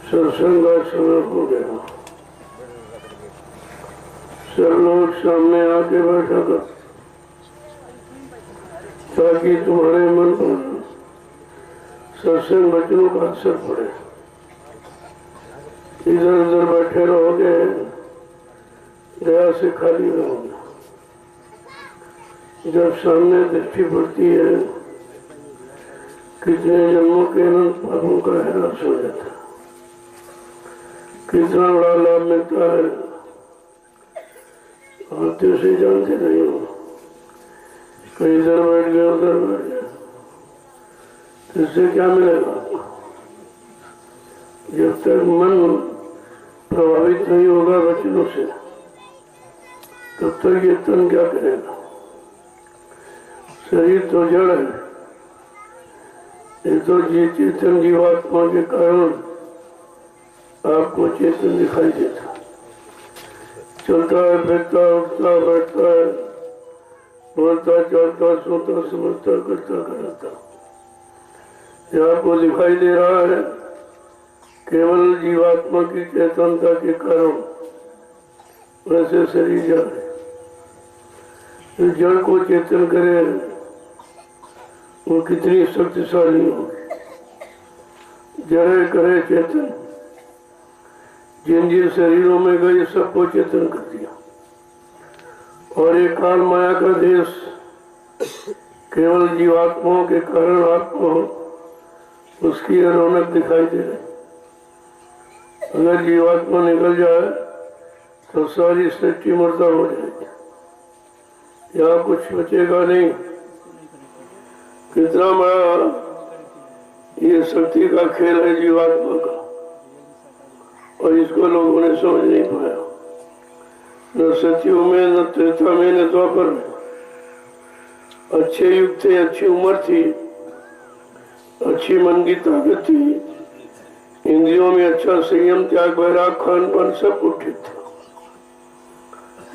सत्संग का समय हो गया। सब लोग सामने आके बैठा कर ताकि तुम्हारे मन पर सत्संग वचनों का असर पड़े। इधर उधर बैठे रहोगे, दया से खाली रहोगे। जब सामने दृष्टि पड़ती है, कितने जन्मों के अनंत पापों का ह्रास हो जाता है, कितना बड़ा लाभ मिलता है आप तो उसे जानते नहीं हो। कहीं इधर बैठ गए उधर बैठ गए, इससे क्या मिलेगा? जब तक मन प्रभावित नहीं होगा वचनों से, तब तक ये तन क्या करेगा? शरीर तो जड़ है, ये तो चेतन जीवात्मा के कारण आपको चेतन दिखाई देता, चलता है, फिरता, उठता, बैठता है, बोलता, चलता, सोता, समझता, करता, कराता। ये आपको दिखाई दे रहा है केवल जीवात्मा की चेतनता के कारण। वैसे शरीर जड़ है, जड़ को चेतन करे वो कितनी शक्तिशाली होगी। जड़े करे चेतन, जिन जिन शरीरों में गए सबको चेतन कर दिया। और एक काल माया का देश केवल जीवात्माओं के कारण आपको उसकी रौनक दिखाई दे रही। अगर जीवात्मा निकल जाए तो सारी सृष्टि मुर्दा हो जाएगी, यहाँ कुछ बचेगा नहीं। कितना बड़ा ये शक्ति का खेल है जीवात्मा का, और इसको लोगों ने समझ नहीं पाया। न सतयुग में, न त्रेता में, न द्वापर में। अच्छे युग थे, अच्छी उम्र थी, अच्छी मन की ताकत थी, इंद्रियों में अच्छा संयम, त्याग, वैराग, खानपान सब कुछ ठीक था।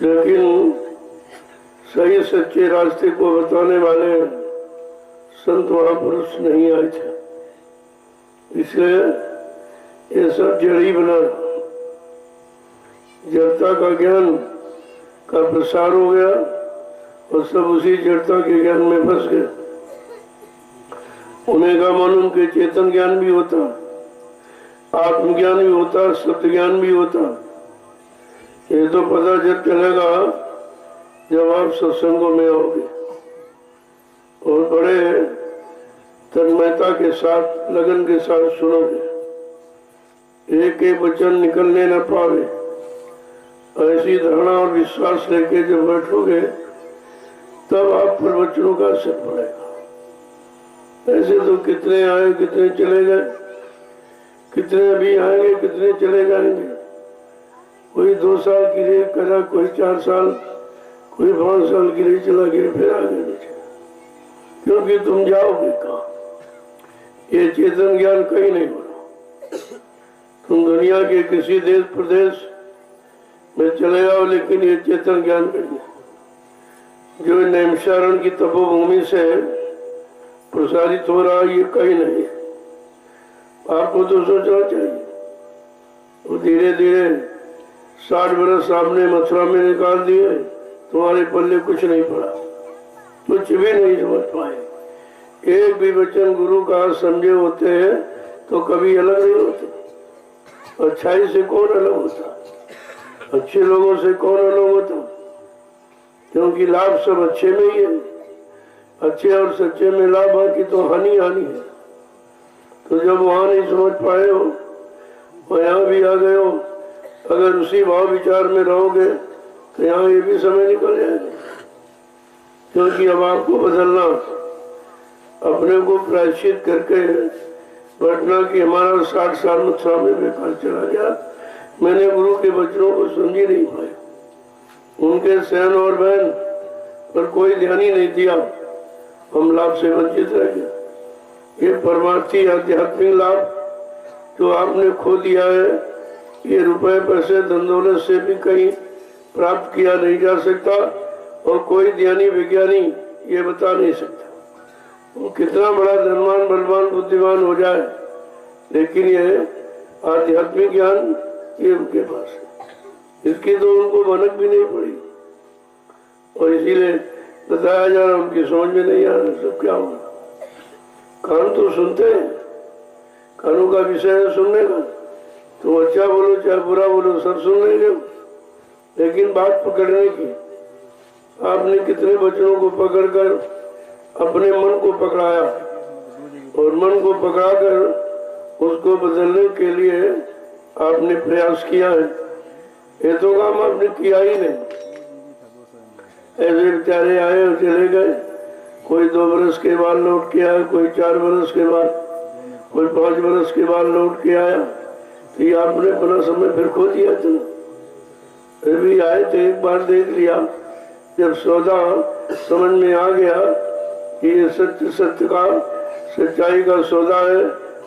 लेकिन सही सच्चे रास्ते को बताने वाले संत महापुरुष नहीं आए थे, इसलिए ये सब जड़ी बना। जड़ता का ज्ञान का प्रसार हो गया और सब उसी जड़ता के ज्ञान में फंस गए। उन्हें का मालूम के चेतन ज्ञान भी होता, आत्मज्ञान भी होता, सत्य ज्ञान भी होता। ये तो पता जब चलेगा जब आप सत्संगों में आओगे और बड़े तन्मयता के साथ, लगन के साथ सुनोगे। एक एक वचन निकलने न पावे, ऐसी धारणा और विश्वास लेके जब बैठोगे तब आप पर वचनों का असर पड़ेगा। ऐसे तो कितने आए, कितने चले गए, कितने अभी आएंगे, कितने चले जाएंगे। कोई 2 साल के लिए करा, कोई 4 साल, कोई 5 साल के लिए चला गया, फिर आगे नीचे। क्योंकि तुम जाओगे कहाँ? ये चेतन ज्ञान कहीं नहीं होगा। तुम दुनिया के किसी देश प्रदेश में चले जाओ, लेकिन ये चेतन ज्ञान कहीं, जो नैमिषारण्य की तपोभूमि से प्रसारित हो रहा है, ये कहीं नहीं। आपको तो सोचना चाहिए। वो धीरे धीरे 60 बरस आपने मथुरा में निकाल दिए, तुम्हारे पल्ले कुछ नहीं पड़ा, कुछ भी नहीं समझ पाए। एक भी वचन गुरु का समझे होते हैं तो कभी अलग नहीं होते। अच्छाई से कौन अलग होता? अच्छे लोगों से कौन अलग होता? क्योंकि लाभ सब अच्छे में ही है। अच्छे और सच्चे में लाभ है कि तो हानि हानि है। तो जब वहां नहीं समझ पाए हो और यहाँ भी आ गए हो, अगर उसी भाव विचार में रहोगे तो यहाँ ये भी समय निकल जाएगा। क्योंकि अब आपको बदलना, अपने को प्रायश्चित करके बैठना कि हमारा 60 साल मथुरा में बेकार चला गया, मैंने गुरु के वचनों को समझ ही नहीं पाया, उनके सहन और बहन पर कोई ध्यान ही नहीं दिया, हम लाभ से वंचित रह गए। ये परमार्थी आध्यात्मिक लाभ जो आपने खो दिया है, ये रुपए पैसे धन दौलत से भी कहीं प्राप्त किया नहीं जा सकता, और कोई ज्ञानी विज्ञानी ये बता नहीं सकता। वो कितना बड़ा धनवान, बलवान, बुद्धिमान हो जाए, लेकिन ये आध्यात्मिक ज्ञान ये उनके पास है, इसकी तो उनको भनक भी नहीं पड़ी। और इसीलिए बताया जा रहा, उनकी समझ में नहीं आ रहा सब क्या होगा। कान तो सुनते हैं, कानों का विषय है सुनने का, तो अच्छा बोलो चाहे बुरा बोलो सब सुन लेंगे, लेकिन बात पकड़ने की। आपने कितने वचनों को पकड़कर अपने मन को पकड़ाया, और मन को पकड़ाकर उसको बदलने के लिए आपने प्रयास किया है। ये तो काम आपने किया ही नहीं। ऐसे बेचारे आए और चले गए, कोई 2 बरस के बाद लौट के आया, कोई 4 बरस के बाद, कोई 5 बरस के बाद लौट के आया। तो ये आपने अपना समय फिर खो दिया था। फिर भी आए थे, एक बार देख लिया, जब सौदा समझ में आ गया कि ये सत्य सत्य का सच्चाई का सौदा है,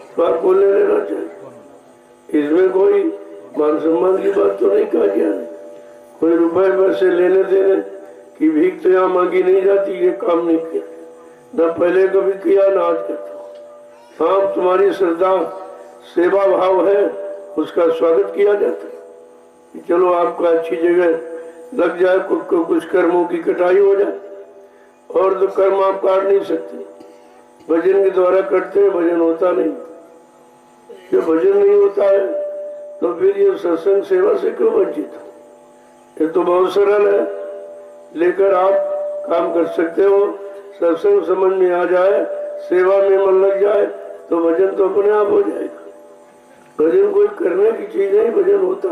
तो आपको ले लेना चाहिए। इसमें कोई मान सम्मान की बात तो नहीं कहा गया, कोई रुपए पैसे लेने देने की भीख तो यहाँ मांगी नहीं जाती। ये काम नहीं किया, न पहले कभी किया न आज करता। हाँ, तुम्हारी श्रद्धा सेवा भाव है, उसका स्वागत किया जाता है। चलो आपका अच्छी जगह लग जाए, कुछ कर्मों की कटाई हो जाए, और तो कर्म आप काट नहीं सकते। भजन के द्वारा करते हैं, भजन होता नहीं। जब भजन नहीं होता है तो फिर ये सत्संग सेवा से क्यों वंचित हो? ये तो बहुत सरल है, लेकर आप काम कर सकते हो। सत्संग समझ में आ जाए, सेवा में मन लग जाए, तो भजन तो अपने आप हो जाएगा। भजन कोई करने की चीज नहीं, भजन होता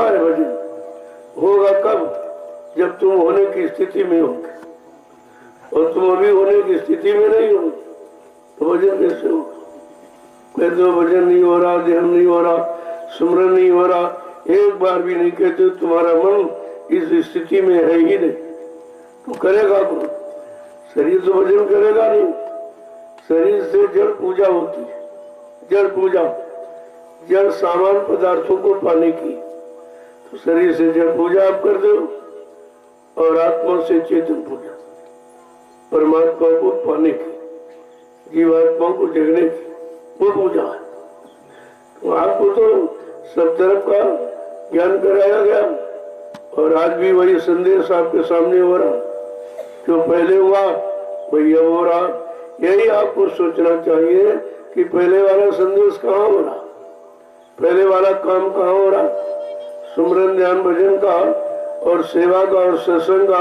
है भजन। होगा कब? जब तुम होने की स्थिति में होगे, और तुम अभी होने की स्थिति में नहीं हो, तो भजन कैसे होगा? कहते हो भजन नहीं हो रहा, ध्यान नहीं हो रहा, सुमरन नहीं हो रहा, एक बार भी नहीं कहते तुम्हारा मन इस स्थिति में है ही नहीं, तो करेगा कौन? शरीर तो भजन करेगा नहीं। शरीर से जड़ पूजा होती है, जड़ पूजा, जड़ सामान पदार्थों को पाने की। तो शरीर से जड़ पूजा आप कर दो, और आत्मा से चेतन पूजा, परमात्मा को पाने की, जीवात्मा को जगने की, वो पूजा है। तो आपको तो सब तरफ का ज्ञान कराया गया, और आज भी वही संदेश आपके सामने हो रहा। जो पहले हुआ वही अब हो रहा। यही आपको सोचना चाहिए कि पहले वाला संदेश कहाँ हो रहा, पहले वाला काम कहाँ हो रहा। सुमरन ध्यान भजन का और सेवा का और सत्संग का,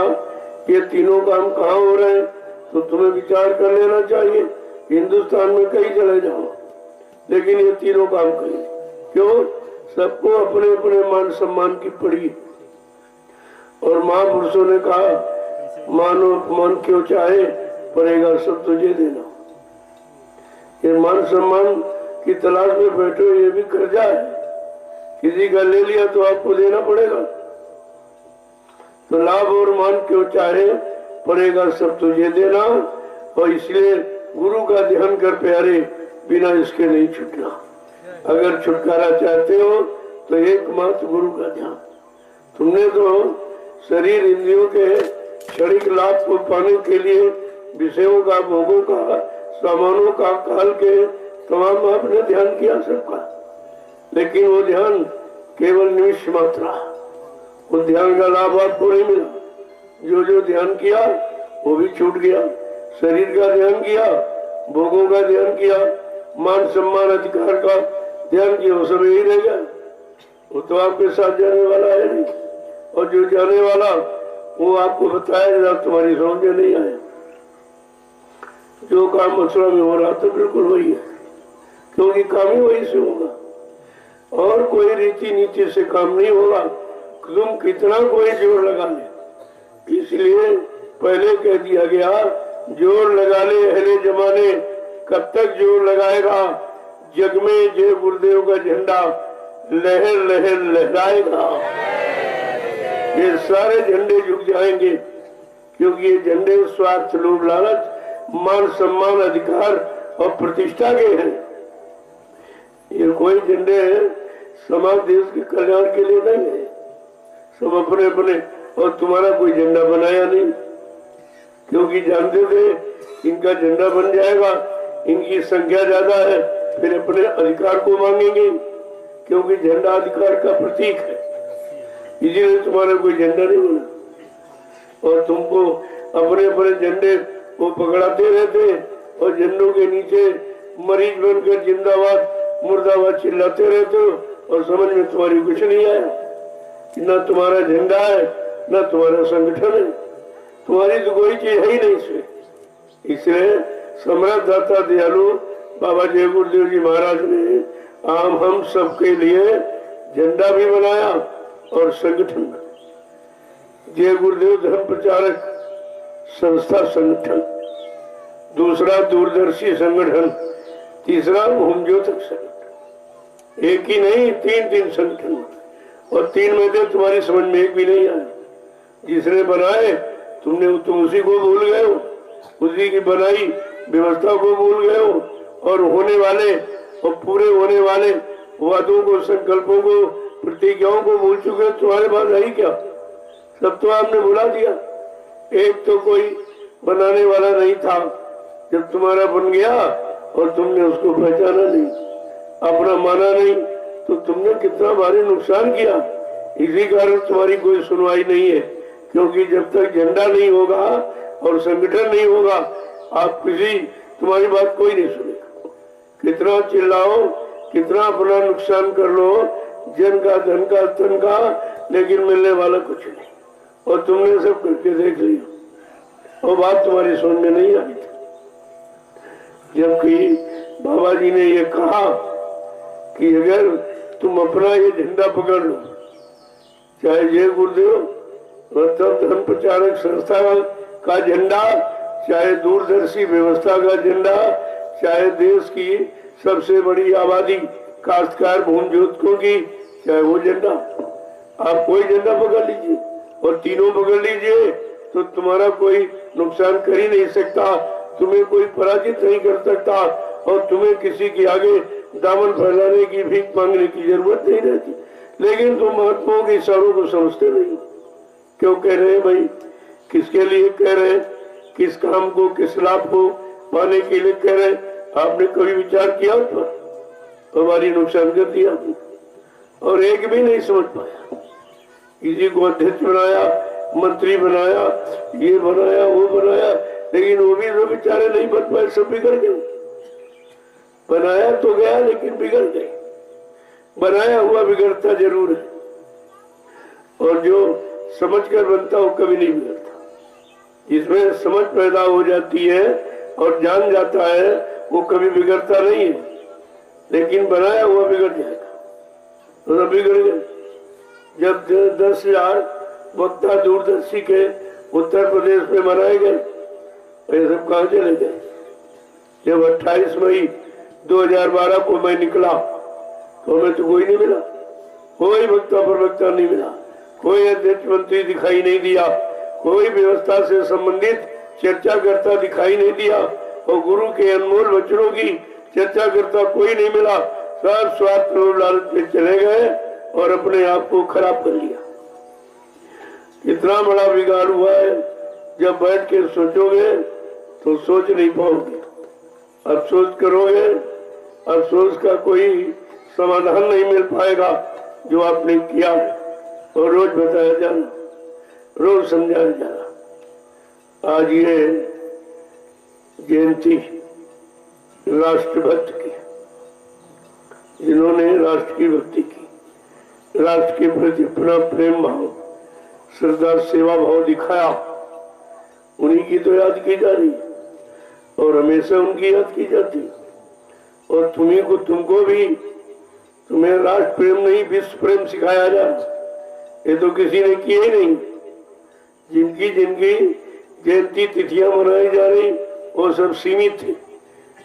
ये तीनों काम कहाँ हो रहे हैं, तो तुम्हें विचार कर लेना चाहिए। हिंदुस्तान में कहीं चले जाओ, लेकिन ये तीनों काम कहीं। क्यों? सबको अपने अपने मान सम्मान की पड़ी। और महापुरुषों ने कहा, मानो अपमान क्यों चाहे, पड़ेगा सब तुझे देना। ये मान सम्मान की तलाश में बैठे हो, ये भी कर्जा है। किसी का ले लिया तो आपको देना पड़ेगा। तो लाभ और मान क्यों चाहे, पड़ेगा सब तुझे देना। और इसलिए गुरु का ध्यान कर प्यारे, बिना इसके नहीं छूटना। अगर छुटकारा चाहते हो तो एकमात्र गुरु का ध्यान। तुमने तो शरीर इंद्रियों के क्षणिक लाभ को पाने के लिए विषयों का, भोगों का, सामानों का, काल के तमाम आपने ध्यान किया सबका, लेकिन वो ध्यान केवल निमिष मात्रा। वो ध्यान का लाभ आपको नहीं मिला। जो ध्यान किया वो भी छूट गया। शरीर का ध्यान किया, भोगों का ध्यान किया, मान सम्मान अधिकार का ध्यान किया, वो सब यही रह गया। वो तो आपके साथ जाने वाला है नहीं, और जो जाने वाला वो आपको बताया जरा तुम्हारी समझ में नहीं आया। जो काम मथुरा में हो रहा था बिल्कुल वही है, क्योंकि काम ही वही से होगा, और कोई रीति नीति से काम नहीं होगा। तुम कितना कोई जोर लगा ले, इसलिए पहले कह दिया गया, जोर लगा ले अहले जमाने, कब तक जोर लगाएगा, जग में जय गुरुदेव का झंडा लहर लहर लहराएगा। ये सारे झंडे झुक जाएंगे, क्योंकि ये झंडे स्वार्थ, लोभ, लालच, मान सम्मान, अधिकार और प्रतिष्ठा के हैं। ये कोई झंडे समाज देश के कल्याण के लिए नहीं है, सब अपने अपने। और तुम्हारा कोई झंडा बनाया नहीं, क्योंकि जानते थे इनका झंडा बन जाएगा, इनकी संख्या ज्यादा है, फिर अपने अधिकार को मांगेंगे, क्योंकि झंडा अधिकार का प्रतीक है। इसीलिए तुम्हारा कोई झंडा नहीं बना और तुमको अपने अपने झंडे वो पकड़ाते रहते और झंडों के नीचे मरीज बनकर जिंदाबाद मुर्दाबाद चिल्लाते रहते हो और समझ में तुम्हारी कुछ नहीं आया कि ना तुम्हारा झंडा है ना तुम्हारा संगठन है, तुम्हारी तो कोई चीज है ही नहीं इसमें। इसलिए सम्राट दाता दयालु बाबा जय गुरुदेव जी महाराज ने हम सबके लिए झंडा भी बनाया और संगठन बनाया। जय गुरुदेव धर्म प्रचारक संस्था संगठन, दूसरा दूरदर्शी संगठन, तीसरा होम ज्योतिक संगठन। एक ही नहीं, तीन तीन संगठन और तीन में से तुम्हारी समझ में एक भी नहीं आया। जिसने बनाए तुम उसी को भूल गए हो, उसी की बनाई व्यवस्था को भूल गए हो और होने वाले और पूरे होने वाले वादों को, संकल्पों को, प्रतिज्ञाओं को भूल चुके। तुम्हारे पास है क्या? सब तो आपने भुला दिया। एक तो कोई बनाने वाला नहीं था, जब तुम्हारा बन गया और तुमने उसको पहचाना नहीं, अपना माना नहीं, तो तुमने कितना भारी नुकसान किया। इसी कारण तुम्हारी कोई सुनवाई नहीं है, क्योंकि जब तक झंडा नहीं होगा और संगठन नहीं होगा, आप तुम्हारी बात कोई नहीं सुनेगा। कितना चिल्लाओ, कितना अपना नुकसान कर लो, जन का, धन का, तन का, लेकिन मिलने वाला कुछ नहीं। और तुमने सब करके देख लिया और बात तुम्हारी समझ में नहीं आई थी। जबकि बाबा जी ने ये कहा कि अगर तुम अपना ये झंडा पकड़ लो, चाहे जय गुरुदेव मतलब धर्म प्रचारक संस्था का झंडा, चाहे दूरदर्शी व्यवस्था का झंडा, चाहे देश की सबसे बड़ी आबादी काश्तकार भूमि ज्योतिकों की, चाहे वो झंडा, आप कोई झंडा पकड़ लीजिए और तीनों पकड़ लीजिए तो तुम्हारा कोई नुकसान कर ही नहीं सकता, तुम्हें कोई पराजित नहीं कर सकता और तुम्हें किसी के आगे दामन फैलाने की, भीख मांगने की जरूरत नहीं रहती। लेकिन तुम महात्माओं के इशारों को समझते नहीं। क्यों कह रहे हैं भाई? किसके लिए कह रहे हैं? किस काम को, किस लाभ को पाने के लिए कह रहे हैं? आपने कभी विचार किया उस पर? हमारी नुकसान कर दिया आपने और एक भी नहीं समझ पाया। किसी को अध्यक्ष बनाया, मंत्री बनाया, ये बनाया, वो बनाया, लेकिन वो भी तो बेचारे नहीं बन पाए, सब बिगड़ गए। बनाया तो गया लेकिन बिगड़ गए। बनाया हुआ बिगड़ता जरूर है और जो समझकर बनता वो कभी नहीं बिगड़ता। जिसमें समझ पैदा हो जाती है और जान जाता है वो कभी बिगड़ता नहीं है, लेकिन बनाया हुआ बिगड़ जाएगा। तो बिगड़ गए। जब 10,000 वक्ता दूरदर्शी के उत्तर प्रदेश में बनाए गए, ये सब कहाँ चले गए? जब 28 मई 2012 को मैं निकला तो हमें तो कोई नहीं मिला, कोई वक्ता प्रवक्ता नहीं मिला, कोई अध्यक्ष मंत्री दिखाई नहीं दिया, कोई व्यवस्था से संबंधित चर्चा करता दिखाई नहीं दिया और गुरु के अनमोल वचनों की चर्चा करता कोई नहीं मिला। सब स्वार्थ लोभ लालच में चले गए और अपने आप को खराब कर लिया। कितना बड़ा बिगाड़ हुआ है। जब बैठ के सोचोगे तो सोच नहीं पाओगे, अफसोस करोगे, अफसोस का कोई समाधान नहीं मिल पाएगा जो आपने किया है। और रोज बताया जाना, रोज समझाया जाना। आज ये जयंती राष्ट्रभक्त की, जिन्होंने राष्ट्र की भक्ति की, राष्ट्र के प्रति अपना प्रेम भाव, श्रद्धा, सेवा भाव दिखाया, उन्हीं की तो याद की जा रही और हमेशा उनकी याद की जाती। और तुमको भी, तुम्हें राष्ट्र प्रेम नहीं विश्व प्रेम सिखाया जाए, ये तो किसी ने किया ही नहीं। जिनकी जिनकी जयंती तिथियां मनाई जा रही वो सब सीमित थे,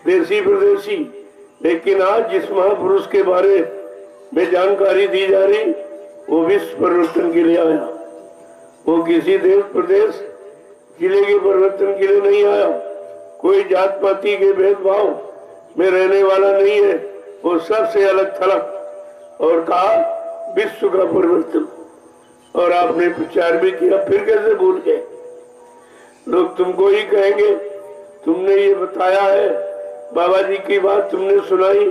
देसी प्रदेशी। लेकिन आज जिस महापुरुष के बारे में जानकारी दी जा रही वो विश्व परिवर्तन के लिए आया। वो किसी देश प्रदेश जिले के परिवर्तन के लिए नहीं आया, कोई जात पाती के भेदभाव में रहने वाला नहीं है, वो सबसे अलग थलग और कहा विश्व का परिवर्तन। और आपने प्रचार भी किया, फिर कैसे भूल गए? लोग तुमको ही कहेंगे तुमने ये बताया है, बाबा जी की बात तुमने सुनाई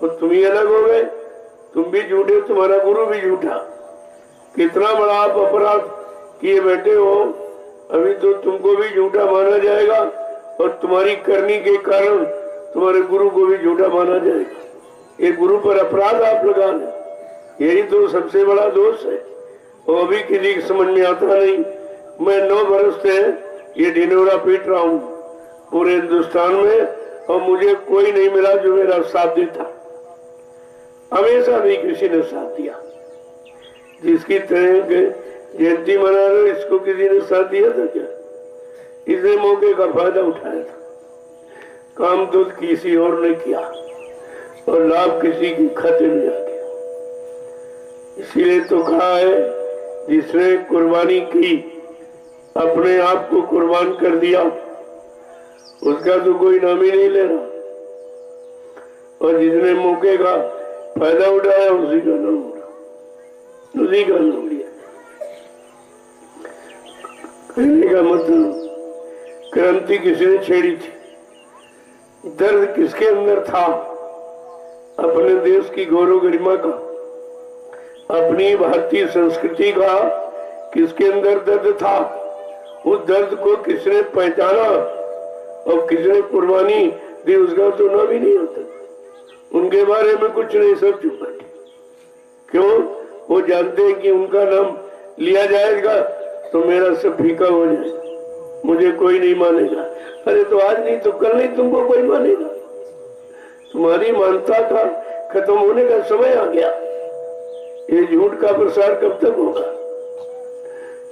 और तुम ही अलग हो गए, तुम भी झूठे, तुम्हारा गुरु भी झूठा। कितना बड़ा आप अपराध किए बैठे हो। अभी तो तुमको भी झूठा माना जाएगा और तुम्हारी करनी के कारण तुम्हारे गुरु को भी झूठा माना जाएगा। ये गुरु पर अपराध आप लगा ले, यही तो सबसे बड़ा दोष है। और अभी किसी की समझ में आता नहीं। मैं 9 बरस से ये ढिंढोरा पीट रहा हूँ पूरे हिंदुस्तान में, और मुझे कोई नहीं मिला जो मेरा साथ देता। हमेशा नहीं किसी ने साथ दिया। जिसकी जयंती मना रहे, इसको किसी ने साथ दिया था क्या? इसने मौके का फायदा उठाया था। काम तो किसी और ने किया और लाभ किसी के खाते में आ गया। इसीलिए तो कहा है, जिसने कुर्बानी की, अपने आप को कुर्बान कर दिया, उसका तो कोई नाम ही नहीं ले रहा। और जिसने मौके का फायदा उठाया, उसी का नाम उठा, उसी का नाम लिया। कहने का मतलब, क्रांति किसने छेड़ी थी? दर्द किसके अंदर था? अपने देश की गौरव गरिमा का, अपनी भारतीय संस्कृति का किसके अंदर दर्द था? उस दर्द को किसने पहचाना और किसने कुर्बानी दी, उसका तो नाम ही नहीं होता। उनके बारे में कुछ नहीं, सब चुप बैठे। क्यों? वो जानते हैं कि उनका नाम लिया जाएगा तो मेरा सब फीका हो जाएगा, मुझे कोई नहीं मानेगा। अरे तो आज नहीं तो कल नहीं तुमको कोई मानेगा। तुम्हारी मानता का खत्म होने का समय आ गया। ये झूठ का प्रसार कब तक होगा?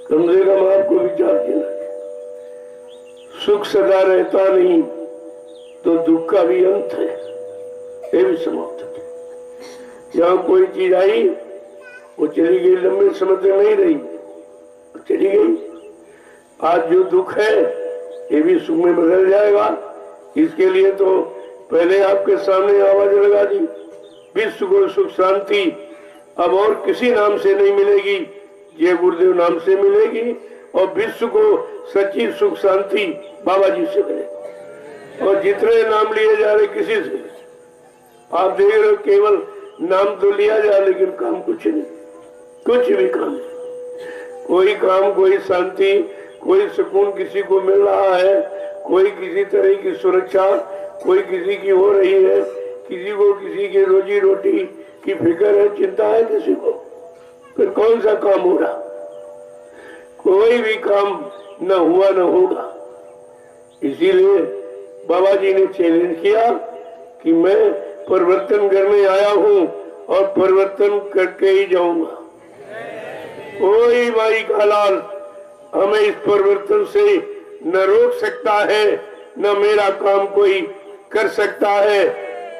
कम से कम आपको विचार देना। सुख सदा रहता नहीं तो दुख का भी अंत है, ये भी समाप्त है। जहाँ कोई चीज आई वो चली गई, लंबे समय तक नहीं रही, चली गई। आज जो दुख है ये भी सुख में बदल जाएगा। इसके लिए तो पहले आपके सामने आवाज लगा दी, विश्व को सुख शांति अब और किसी नाम से नहीं मिलेगी, जय गुरुदेव नाम से मिलेगी। और विश्व को सच्ची सुख शांति बाबा जी से मिलेगी। और जितने नाम लिए जा रहे किसी से, आप देख रहे हो केवल नाम तो लिया जा, लेकिन काम कुछ नहीं, कुछ भी काम नहीं। कोई काम, कोई शांति, कोई सुकून किसी को मिल रहा है? कोई किसी तरह की सुरक्षा कोई किसी की हो रही है? किसी को किसी की रोजी रोटी की फिक्र है, चिंता है किसी को? फिर कौन सा काम हो रहा? कोई भी काम न हुआ न होगा। इसीलिए बाबा जी ने चैलेंज किया कि मैं परिवर्तन करने आया हूँ और परिवर्तन करके ही जाऊंगा। कोई भाई का लाल हमें इस परिवर्तन से न रोक सकता है, न मेरा काम कोई कर सकता है।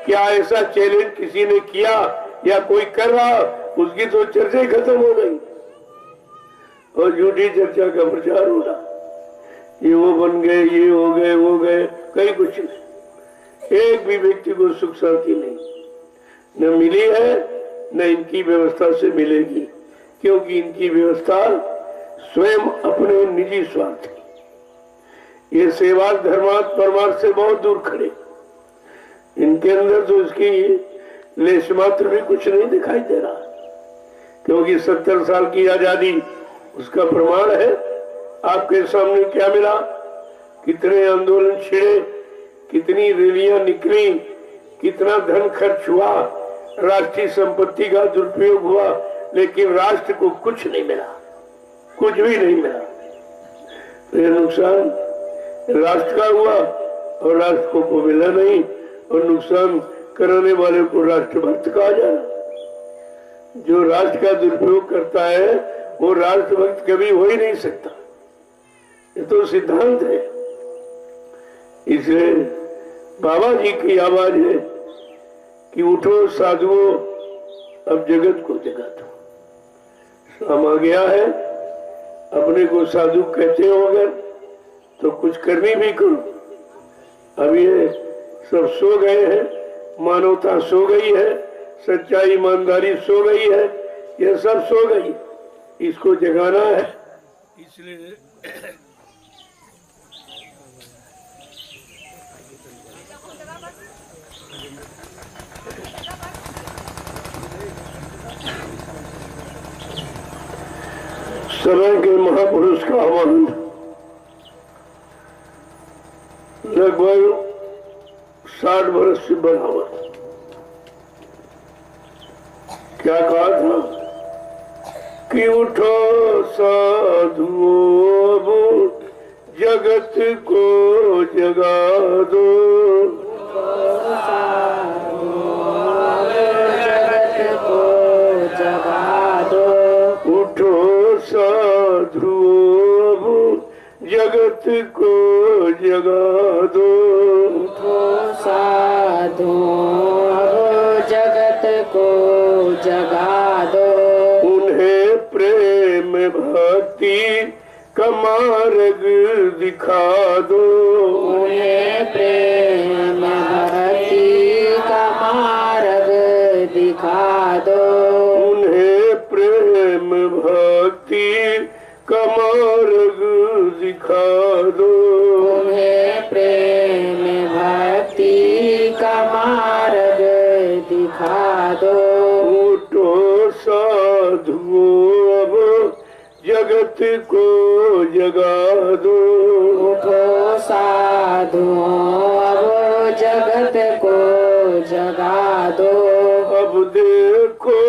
क्या ऐसा चैलेंज किसी ने किया या कोई कर रहा? उसकी तो चर्चा ही खत्म हो गई और झूठी चर्चा का प्रचार हो रहा। ये वो बन गए, ये हो गए, वो गए, कहीं कुछ नहीं। एक भी व्यक्ति को सुख शांति नहीं न मिली है, न इनकी व्यवस्था से मिलेगी, क्योंकि इनकी व्यवस्था स्वयं अपने निजी स्वार्थ की। ये सेवा धर्मार्थ परमार्थ से बहुत दूर खड़े। इनके अंदर तो इसकी लेश मात्र भी कुछ नहीं दिखाई दे रहा, क्योंकि 70 साल की आजादी उसका प्रमाण है। आपके सामने क्या मिला? कितने आंदोलन छिड़े, कितनी रैलियां निकली, कितना धन खर्च हुआ, राष्ट्रीय संपत्ति का दुरुपयोग हुआ, लेकिन राष्ट्र को कुछ नहीं मिला, कुछ भी नहीं मिला। तो यह नुकसान राष्ट्र का हुआ और राष्ट्र को मिला नहीं, और नुकसान कराने वाले को राष्ट्रभक्त कहा जाए। जो राष्ट्र का दुरुपयोग करता है वो राष्ट्रभक्त कभी हो ही नहीं सकता। ये तो सिद्धांत है। इसलिए बाबा जी की आवाज है कि उठो साधुओं, अब जगत को जगा दो। शाम आ गया है, अपने को साधु कहते हो अगर तो कुछ करनी भी करो। अब ये सब सो गए हैं, मानवता सो गई है, सच्चाई ईमानदारी सो गई है, ये सब सो गई, इसको जगाना है। इसलिए समय के महापुरुष का आह्वान लगभग 60 वर्ष से बना हुआ। क्या कहा था कि उठो साधुओं जगत को जगा दो, जगत को जगा दो, उठो साधुओं जगत को जगा दो, उठो साधु जगत को जगा दो, उन्हें प्रेम भक्ति का मार्ग दिखा दो, उन्हें प्रेम भक्ति का मार्ग दिखा दो, उन्हें प्रेम भक्ति का मार्ग दिखा दो, उन्हें प्रेम भक्ति का मार्ग दिखा दो, उठो साधुओं अब जगत को जगा दो, उठो साधुओं अब जगत को जगा दो, अब देखो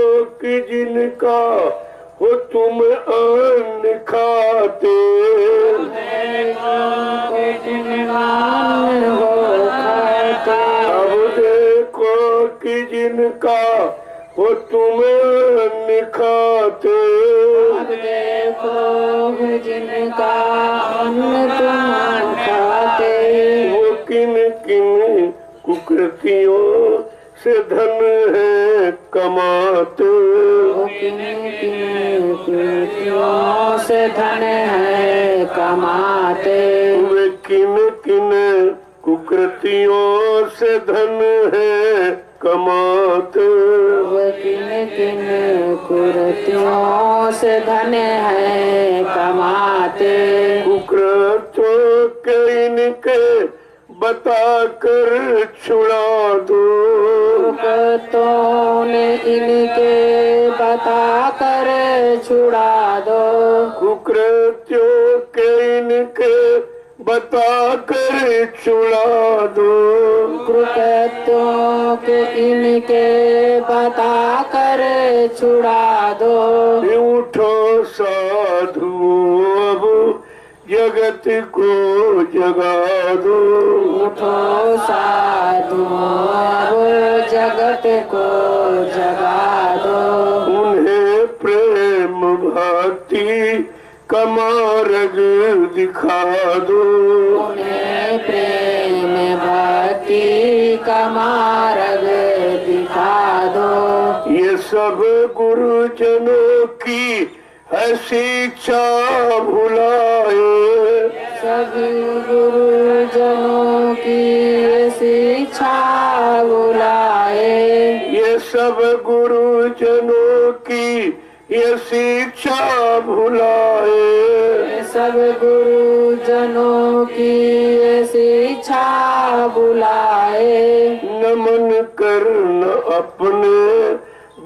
कि जिनका हो तुम अन्न खाते, अब देखो कि जिनका हो तुम अन्न खाते, देखो जिनका अन्न तुम खाते, वो किन किन कुकृतियों से धन है कमाते, वो किन किन कृतियों से धन है कमाते, वे किन किन कुकृतियों से धन है कमाते, वो किन किन कुकृतियों से धन है कमाते, कुकृतों के इनके बता कर छुड़ा दो, कुकृतों ने इनके बता कर छुड़ा दो, कुकृत्यों के इनके बता कर छुड़ा दो, कुकृत्यों के इनके बता कर छुड़ा दो, उठो साधुओं अब जगत को जगा दो, उठो साधु अब जगत को जगा दो, उन्हें प्रेम भक्ति का मार्ग दिखा दो, उन्हें प्रेम भक्ति का मार्ग दिखा दो, ये सब गुरुजनों की है शिक्षा भुलाए, सभी गुरुजनों की शिक्षा बुलाए, ये सब गुरुजनों की ये शिक्षा भुलाए, सब गुरुजनों की शिक्षा बुलाए, नमन करना अपने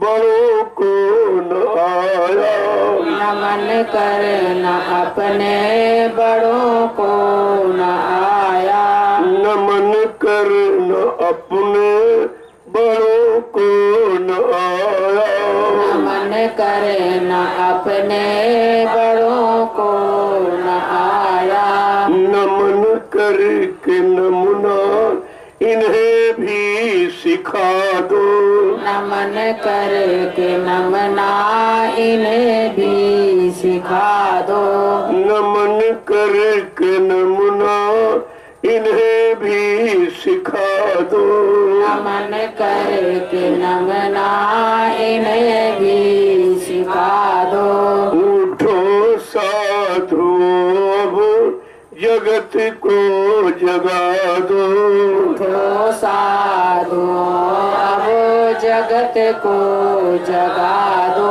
बड़ों को न आया, नमन करना अपने बड़ों को न आया, नमन करना अपने बड़ों को न आया, नमन करना अपने बड़ों को न आया, नमन करके नमुना इन्हें भी सिखा दो, नमन करके नमना इन्हें भी सिखा दो, नमन करके नमुना इन्हें भी सिखा दो, नमन करके नमना इन्हें भी सिखा दो, उठो साधुओं अब जगत को जगा दो, उठो साधु अब जगत को जगा दो,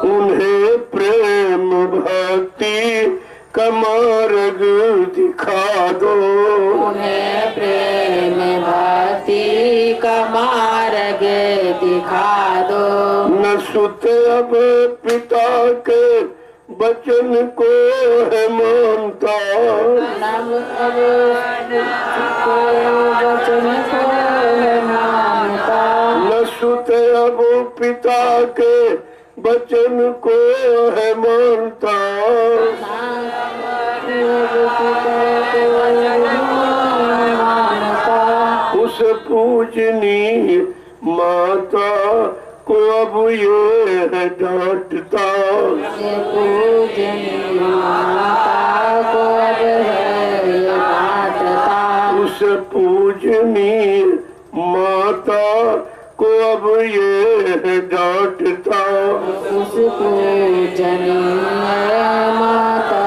उन्हें प्रेम भक्ति का मार्ग दिखा दो, उन्हें प्रेम भक्ति का मार्ग दिखा दो। न सुत अब पिता के वचन को है मानता, नब अब को वचन को है मानता। न सुत अब पिता के वचन को है मानता, उस पूजनी माता को अब ये है डांटता, पूजनी माता को अब है ये डांटता। उस पूजनी माता को अब ये है डांटता, उस पूजनी माता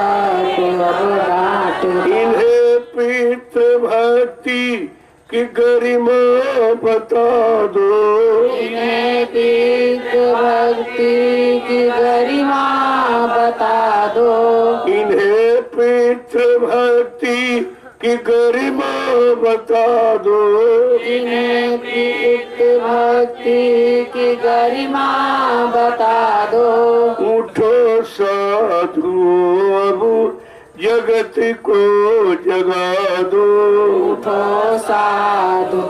को अब डांटता। इन्हें पितृ भक्ति की गरिमा बता दो, इन्हें पितृ भक्ति की गरिमा बता दो। इन्हें पितृ भक्ति की गरिमा बता दो, इन्हें पितृ भक्ति की गरिमा बता दो। उठो साधु अब जगत को जगा दो, उठो साधु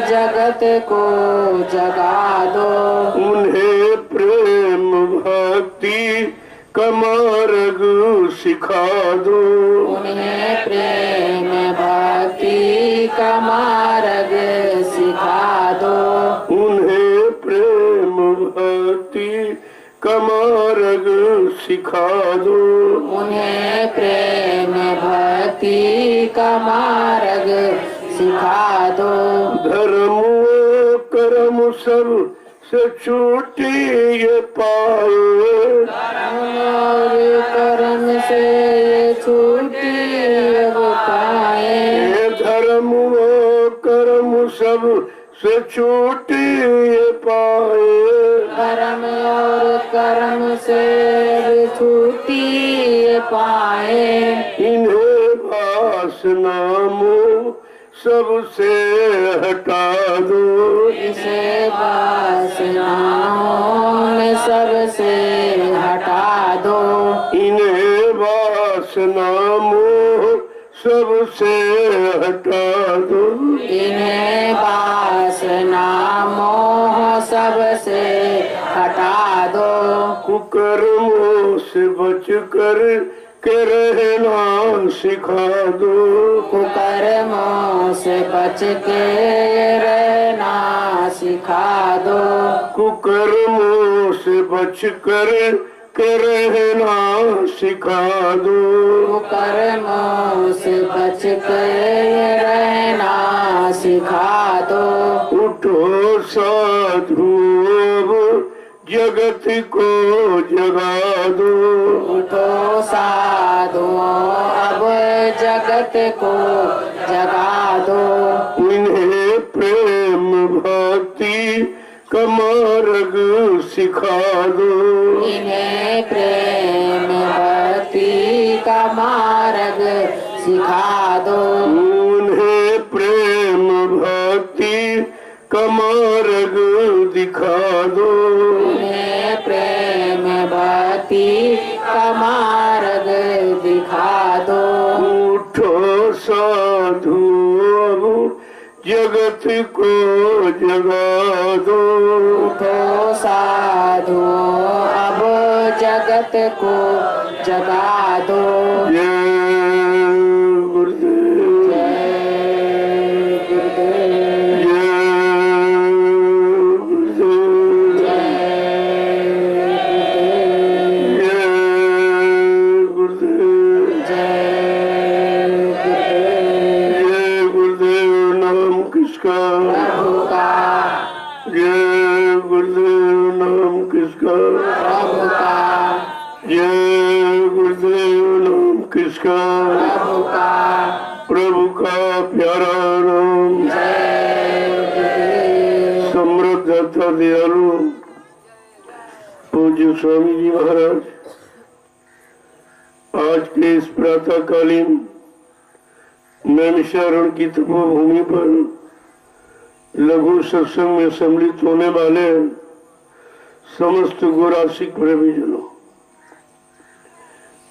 जगत को जगा दो। उन्हें प्रेम भक्ति का मार्ग सिखा दो, उन्हें प्रेम भक्ति का मार्ग सिखा दो। उन्हें प्रेम भक्ति का मार्ग सिखा दो, उन्हें प्रेम भक्ति का मार्ग सिखा दो। धर्म कर्म सब से छूटी ये पाए, और कर्म से ये छूटी अब पाए। ये धर्म कर्म सब से छूटी ये पाए, कर्म और कर्म से छूटी ये पाए। इन्हें वासना मोह सबसे हटा दो, इसे वासनाओं में सबसे हटा दो। इन्हें वासना मोह सबसे हटा दो, इन्हें वासना मोह सबसे हटा दो। कुकर्मों से बच कर के रहना सिखा दो, कुकर्मों से बच के रहना सिखा दो। कुकर्मों से बच कर के रहना सिखा दो, कुकर्मों से बच के रहना सिखा दो। उठो साधु अब जगत को जगा दो, उठो साधुओं अब जगत को जगा दो। इन्हें प्रेम भक्ति का मार्ग सिखा दो, इन्हें प्रेम भक्ति का मार्ग सिखा दो। उन्हें प्रेम भक्ति का मार्ग दिखा दो, उन्हें प्रेम भक्ति का मार्ग दिखा दो। उठो साधु अब जगत को जगा दो, उठो साधुओं अब जगत को जगा दो। जय गुरुदेव, जय गुरुदेव, जय गुरुदेव, जय गुरुदेव। जय गुरुदेव नाम किसका, प्रभु का, जय गुरुदेव नाम किसका, प्रभु का, जय गुरुदेव नाम किसका, प्रभु का, प्रभु का प्यारा नाम, जय गुरुदेव। समृद्ध दयालु पूज्य स्वामी जी महाराज आज के इस प्रातःकालीन नैमिषारण्य की तपोभूमि पर लघु सत्संग में सम्मिलित होने वाले समस्त गौराशिक प्रेमीजनों,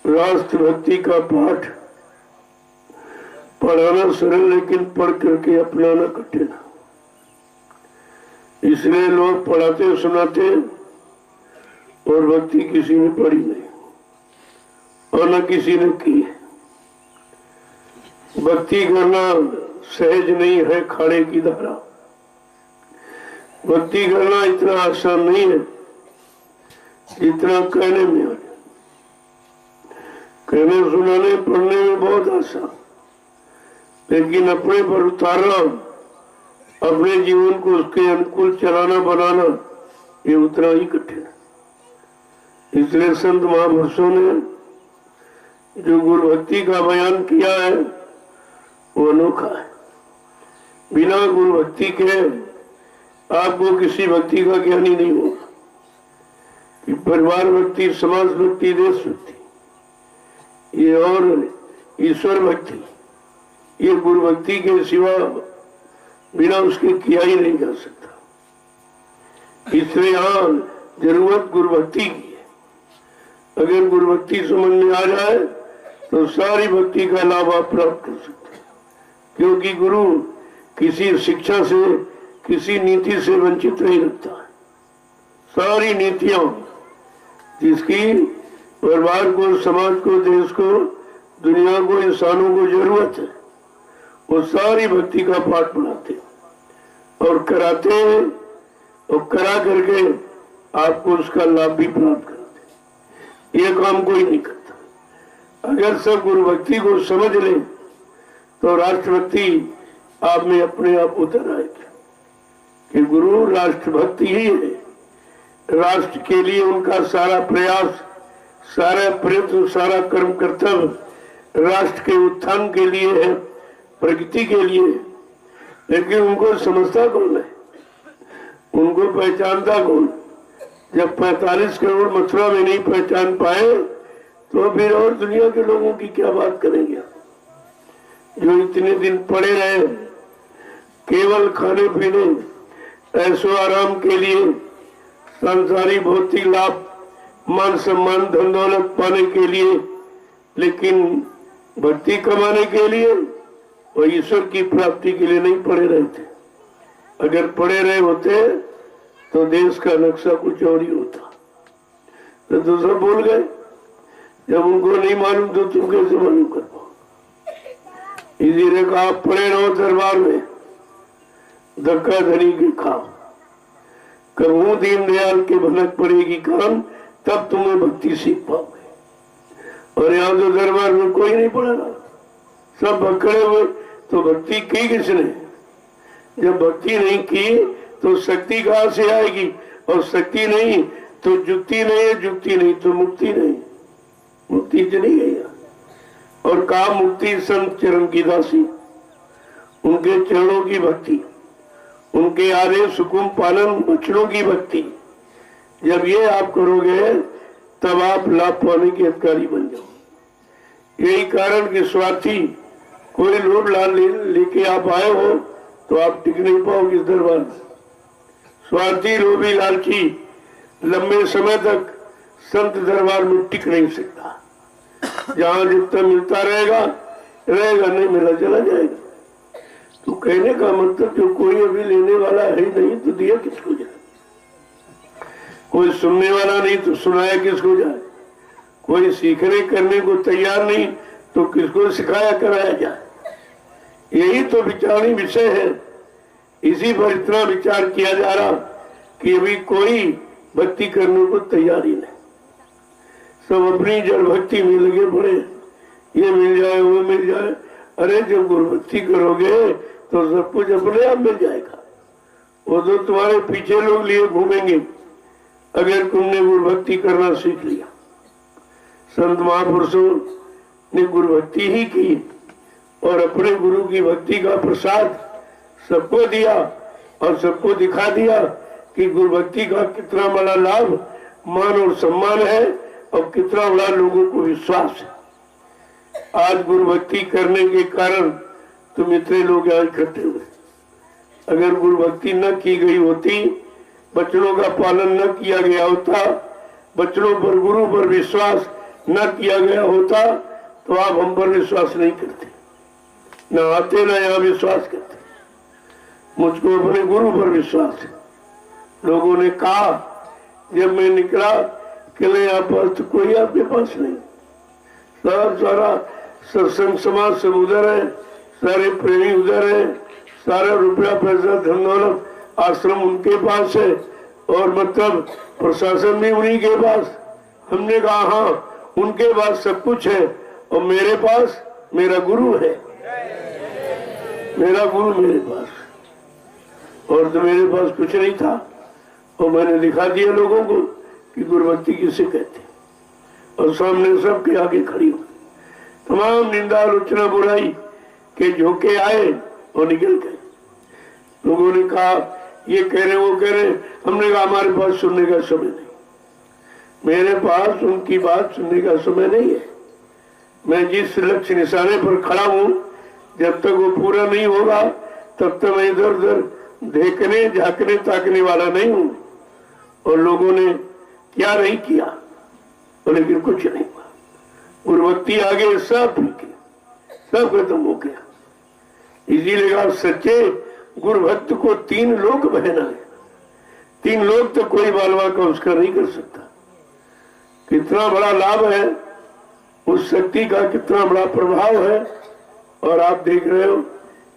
राष्ट्र भक्ति का पाठ पढ़ाना सरल लेकिन पढ़ करके अपनाना कठिन। इसलिए लोग पढ़ाते सुनाते और भक्ति किसी ने पढ़ी नहीं और न किसी ने की। भक्ति करना सहज नहीं है, खाड़े की धारा। भक्ति करना इतना आसान नहीं है जितना कहने में आ जाए। कहने सुनाने पढ़ने में बहुत आसान, लेकिन अपने पर उतारना, अपने जीवन को उसके अनुकूल चलाना बनाना, ये उतना ही कठिन है। इसलिए संत महापुरुषों ने जो गुरु भक्ति का बयान किया है वो अनोखा है। बिना गुरु भक्ति के आपको किसी भक्ति का ज्ञान ही नहीं होगा। कि परिवार भक्ति, समाज भक्ति, देश भक्ति, ये और ईश्वर भक्ति, ये गुरु भक्ति के सिवा बिना उसके किया ही नहीं जा सकता। इसलिए यहाँ जरूरत गुरु भक्ति की है। अगर गुरु भक्ति समझ में आ जाए तो सारी भक्ति का लाभ आप प्राप्त कर सकते हैं, क्योंकि गुरु किसी शिक्षा से, किसी नीति से वंचित नहीं रखता है। सारी नीतियां जिसकी परिवार को, समाज को, देश को, दुनिया को, इंसानों को जरूरत है, वो सारी भक्ति का पाठ पढ़ाते और कराते हैं और करा करके आपको उसका लाभ भी प्राप्त करते। ये काम कोई नहीं करता। अगर सब गुरु भक्ति को समझ ले तो राष्ट्रभक्ति आप में अपने आप उतर आएगी कि गुरु राष्ट्रभक्ति ही है। राष्ट्र के लिए उनका सारा प्रयास, सारा प्रयत्न, सारा कर्म कर्तव्य राष्ट्र के उत्थान के लिए है, प्रगति के लिए। लेकिन उनको समझता कौन है, उनको पहचानता कौन? जब 45 करोड़ मथुरा में नहीं पहचान पाए तो फिर और दुनिया के लोगों की क्या बात करेंगे? जो इतने दिन पड़े रहे केवल खाने पीने, ऐशो आराम के लिए, संसारी भौतिक लाभ, मान सम्मान, धन दौलत पाने के लिए, लेकिन भक्ति कमाने के लिए और ईश्वर की प्राप्ति के लिए नहीं पड़े रहे थे। अगर पड़े रहे होते तो देश का नक्शा कुछ और ही होता। तो दूसरा बोल गए, जब उनको नहीं मालूम तो तुम कैसे मालूम कर पाओ? इसीलिए कहा पड़े रहो दरबार में, धक्का धनी के खाओ, कबू दीनदयाल के भनक पड़ेगी काम, तब तुम्हें भक्ति सीख पाओगे। और यहाँ तो दरबार में कोई नहीं पड़ा रहा, सब भक्कड़े हुए। तो भक्ति की किसने? जब भक्ति नहीं की तो शक्ति कहाँ से आएगी? और शक्ति नहीं तो युक्ति नहीं है, युक्ति नहीं तो मुक्ति नहीं, मुक्ति चली गई। और कहा मुक्ति संत चरण की दासी, उनके चरणों की भक्ति, उनके आदेश हुकुम पालन, वचनों की भक्ति। जब ये आप करोगे तब आप लाभ पाने के अधिकारी बन जाओ। यही कारण कि स्वार्थी कोई लोभ लाल लेके आप आए हो तो आप टिक नहीं पाओगे इस दरबार में। स्वार्थी, लोभी, लालची लंबे समय तक संत दरबार में टिक नहीं सकता। जहाँ जितना मिलता रहेगा रहेगा, नहीं मिला चला जाएगा। तो कहने का मतलब जो कोई अभी लेने वाला है नहीं तो दिया किसको जाए? कोई सुनने वाला नहीं तो सुनाया किसको जाए? कोई सीखने करने को तैयार नहीं तो किसको सिखाया कराया जाए? यही तो विचारणी विषय है। इसी पर इतना विचार किया जा रहा कि अभी कोई भक्ति करने को तैयार ही नहीं। सब अपनी जड़ भक्ति में लगे पड़े, ये मिल जाए वो मिल जाए। अरे जब गुरु भक्ति करोगे तो सब कुछ अपने आप मिल जाएगा। वो तो तुम्हारे पीछे लोग लिए घूमेंगे अगर तुमने गुरु भक्ति करना सीख लिया। संत महापुरुषों ने गुरु भक्ति ही की और अपने गुरु की भक्ति का प्रसाद सबको दिया और सबको दिखा दिया कि गुरु भक्ति का कितना बड़ा लाभ, मान और सम्मान है और कितना बड़ा लोगों को विश्वास है। आज गुरु भक्ति करने के कारण तुम इतने लोग यहाँ इकट्ठे हुए। अगर गुरु भक्ति न की गई होती, वचनों का पालन न किया गया होता, वचनों पर गुरु पर विश्वास न किया गया होता, तो आप हम पर विश्वास नहीं करते, न आते न यहाँ विश्वास करते। मुझको अपने गुरु पर विश्वास है। लोगों ने कहा जब मैं निकला कि यहाँ पर तो कोई आपके पास नहीं, सब सारा सत्संग समाज सब उधर है, सारे प्रेमी उधर है, सारा रुपया पैसा धन दौलत आश्रम उनके पास है, और मतलब प्रशासन भी उन्हीं के पास। हमने कहा हाँ उनके पास सब कुछ है, और मेरे पास मेरा गुरु है, मेरा गुरु मेरे पास, और तो मेरे पास कुछ नहीं था। और मैंने दिखा दिया लोगों को कि गुरुभक्ति किसे कहते, और सामने सबके आगे खड़ी हो। तमाम निंदा आलोचना बुराई के झोंके आए और निकल गए। लोगों ने कहा ये कह रहे वो कह रहे, हमने कहा हमारे पास सुनने का समय नहीं, मेरे पास उनकी बात सुनने का समय नहीं है। मैं जिस लक्ष्य निशाने पर खड़ा हूँ, जब तक वो पूरा नहीं होगा तब तक मैं इधर उधर देखने झांकने ताकने वाला नहीं हूँ। और लोगों ने क्या नहीं किया, तो लेकिन कुछ नहीं हुआ। गुरुभक्ति आगे सब फीके, सब खत्म हो गया। इसीलिए कहा सच्चे गुरु भक्त को 3 लोक बहना है, 3 लोक तो कोई बालवा का उसका नहीं कर सकता। कितना बड़ा लाभ है उस शक्ति का, कितना बड़ा प्रभाव है। और आप देख रहे हो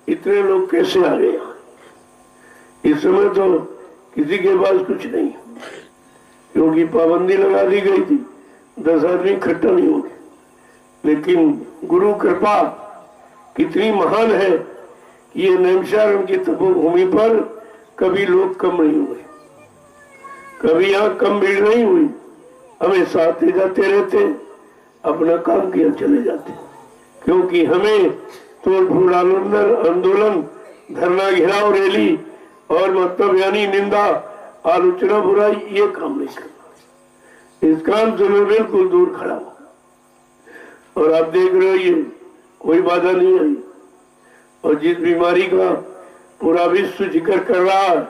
इतने लोग कैसे आ गए। इस समय तो किसी के पास कुछ नहीं, क्योंकि पाबंदी लगा दी गई थी, 10 आदमी इकट्ठा नहीं होंगे। लेकिन गुरु कृपा कितनी महान है कि ये नैमिषारण्य की तपोभूमि पर कभी लोग कम नहीं हुए, कभी यहाँ कम भीड़ नहीं हुई। हमेशा आते जाते रहते, अपना काम किया चले जाते, क्योंकि हमें तोड़ फोड़ आंदोलन, धरना घेराव रैली और मतलब यानी निंदा आलोचना बुराई ये काम नहीं करना। इस काम से मैं बिल्कुल दूर खड़ा हूं। और आप देख रहे हो ये कोई बाधा नहीं आई। और जिस बीमारी का पूरा विश्व जिक्र कर रहा है,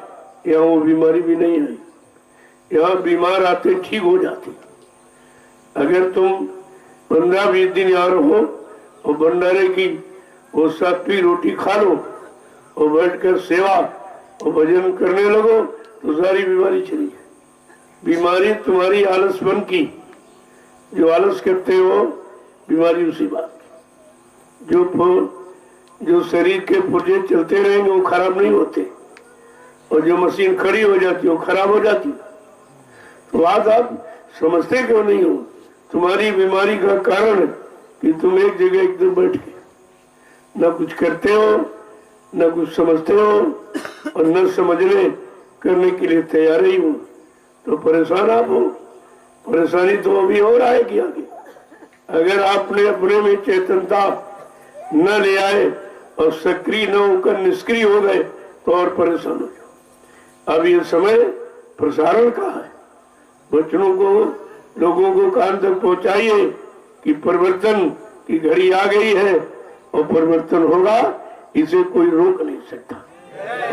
यहाँ वो बीमारी भी नहीं आई। यहाँ बीमार आते ठीक हो जाते। अगर तुम 15-20 दिन यहाँ रहो और भंडारे की वो 7वीं रोटी खा लो और बैठकर सेवा और भजन करने लगो तो सारी बीमारी चली जाए। बीमारी तुम्हारी आलसपन की, जो आलस करते हो बीमारी उसी बात की। जो शरीर के पुर्जे चलते रहेंगे वो खराब नहीं होते, और जो मशीन खड़ी हो जाती है वो खराब हो जाती। तो बात आप समझते क्यों नहीं हो? तुम्हारी बीमारी का कारण है कि तुम एक जगह एकदम बैठ के न कुछ करते हो, न कुछ समझते हो, और न समझने करने के लिए तैयार ही हो। तो परेशान आप हो। परेशानी तो अभी और आएगी आगे। अगर आपने अपने में चेतनता न ले आए और सक्रिय न होकर निष्क्रिय हो गए तो और परेशान हो जाओ। अब ये समय प्रसारण का है। वचनों को लोगों को कान तक पहुंचाइए कि परिवर्तन की घड़ी आ गई है और परिवर्तन होगा, इसे कोई रोक नहीं सकता।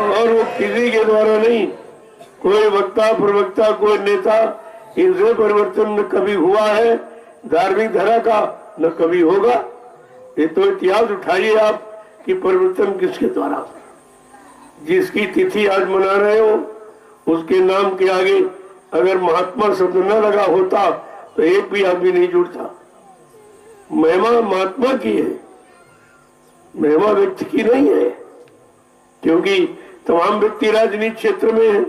और वो किसी के द्वारा नहीं, कोई वक्ता प्रवक्ता कोई नेता, इनसे परिवर्तन न कभी हुआ है धार्मिक धारा का, न कभी होगा। ये तो इतिहास उठाइए आप कि परिवर्तन किसके द्वारा। जिसकी तिथि आज मना रहे हो उसके नाम के आगे अगर महात्मा शब्द न लगा होता तो एक भी आदमी नहीं जुड़ता। महिमा महात्मा की है, महिमा व्यक्ति की नहीं है, क्योंकि तमाम व्यक्ति राजनीति क्षेत्र में है,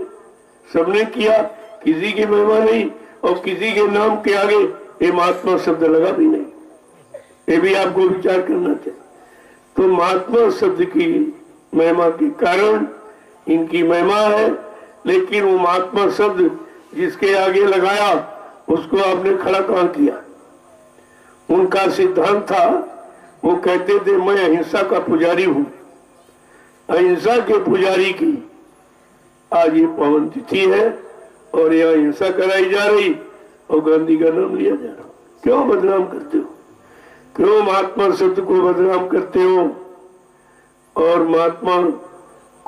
सबने किया, किसी की महिमा नहीं और किसी के नाम के आगे ये महात्मा शब्द लगा भी नहीं। ये भी आपको विचार करना चाहिए। तो महात्मा शब्द की महिमा के कारण इनकी महिमा है, लेकिन वो महात्मा शब्द जिसके आगे लगाया उसको आपने खड़ा कहाँ किया? उनका सिद्धांत था, वो कहते थे मैं अहिंसा का पुजारी हूं। अहिंसा के पुजारी की आज ये पावन तिथि है और यह अहिंसा कराई जा रही और गांधी का नाम लिया जा रहा। क्यों बदनाम करते हो? क्यों महात्मा शब्द को बदनाम करते हो? और महात्मा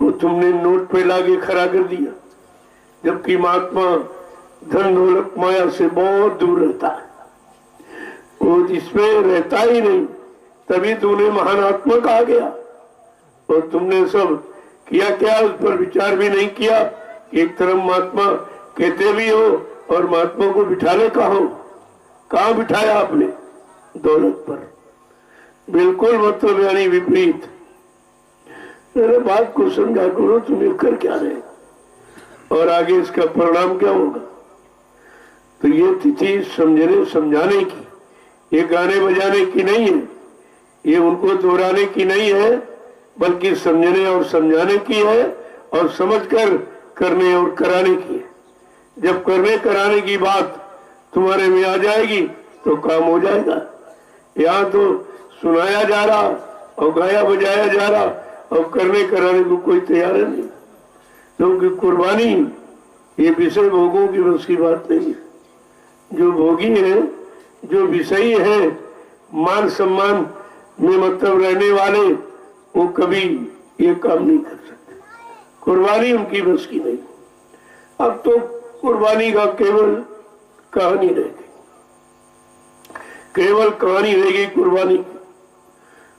को तुमने नोट पे लाके खड़ा कर दिया, जबकि महात्मा धन दौलत माया से बहुत दूर रहता है, वो इसमें रहता ही नहीं, तभी तूने महान आत्मा कहा गया। और तुमने सब किया क्या, उस पर विचार भी नहीं किया। एक तरफ महात्मा कहते भी हो और महात्मा को बिठाने का हो, कहाँ बिठाया आपने? दौलत पर। बिल्कुल मतलब यानी विपरीत। मेरे बात को समझा करो, तुम्हें कर क्या रहे और आगे इसका परिणाम क्या होगा। तो ये तिथि समझने समझाने की, ये गाने बजाने की नहीं है, ये उनको दोहराने की नहीं है, बल्कि समझने और समझाने की है और समझकर करने और कराने की है। जब करने कराने की बात तुम्हारे में आ जाएगी तो काम हो जाएगा। यहाँ तो सुनाया जा रहा और गाया बजाया जा रहा और करने कराने को कोई तैयार नहीं, क्योंकि कुर्बानी ये विषय भोगों की बस की बात नहीं है। जो भोगी है, जो विषयी है, मान सम्मान में मतलब रहने वाले, वो कभी ये काम नहीं कर सकते। कुर्बानी उनकी बस की नहीं। अब तो कुर्बानी का केवल कहानी रह गई, केवल कहानी रह गई कुर्बानी की।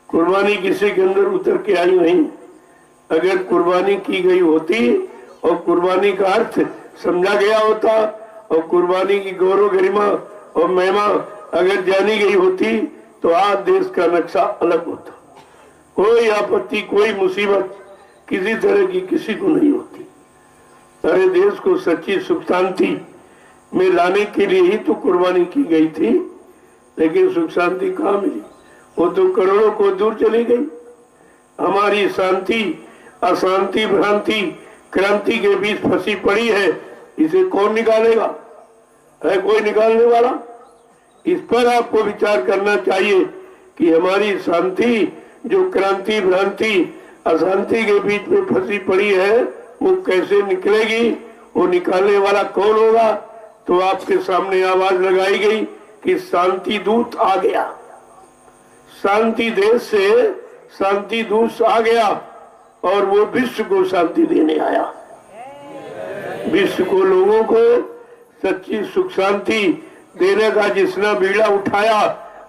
कुर्बानी किसी के अंदर उतर के आई नहीं। अगर कुर्बानी की गई होती और कुर्बानी का अर्थ समझा गया होता और कुर्बानी की गौरव गरिमा और महिमा अगर जानी गई होती तो आज देश का नक्शा अलग होता। कोई आपत्ति, कोई मुसीबत किसी तरह की किसी को नहीं होती। सारे देश को सच्ची सुख शांति में लाने के लिए ही तो कुर्बानी की गई थी, लेकिन सुख शांति कहाँ मिली? वो तो करोड़ों को दूर चली गई। हमारी शांति अशांति भ्रांति क्रांति के बीच फंसी पड़ी है, इसे कौन निकालेगा? है कोई निकालने वाला? इस पर आपको विचार करना चाहिए कि हमारी शांति जो क्रांति भ्रांति अशांति के बीच में फंसी पड़ी है वो कैसे निकलेगी, वो निकालने वाला कौन होगा? तो आपके सामने आवाज लगाई गई कि शांति दूत आ गया। शांति देश से शांति दूत आ गया और वो विश्व को शांति देने आया। विश्व को, लोगों को सच्ची सुख शांति देने का जिसने बीड़ा उठाया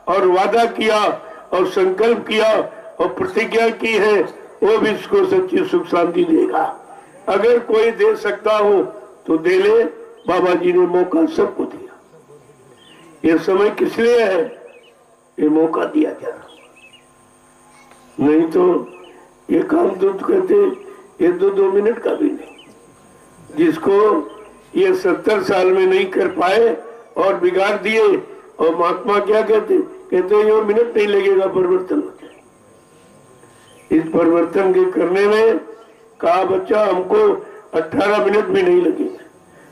और वादा किया और संकल्प किया और प्रतिज्ञा की है, वो विश्व को सच्ची सुख शांति देगा। अगर कोई दे सकता हो तो दे ले। बाबा जी ने मौका सबको दिया। ये समय किस लिए है? ये मौका दिया जा रहा, नहीं तो ये काम तो कहते ये 2 मिनट का भी नहीं। जिसको ये 70 साल में नहीं कर पाए और बिगाड़ दिए, और महात्मा क्या कहते? कहते ये मिनट नहीं लगेगा, परिवर्तन हो जाए। इस परिवर्तन के करने में कहा बच्चा हमको 18 मिनट भी नहीं लगेगा।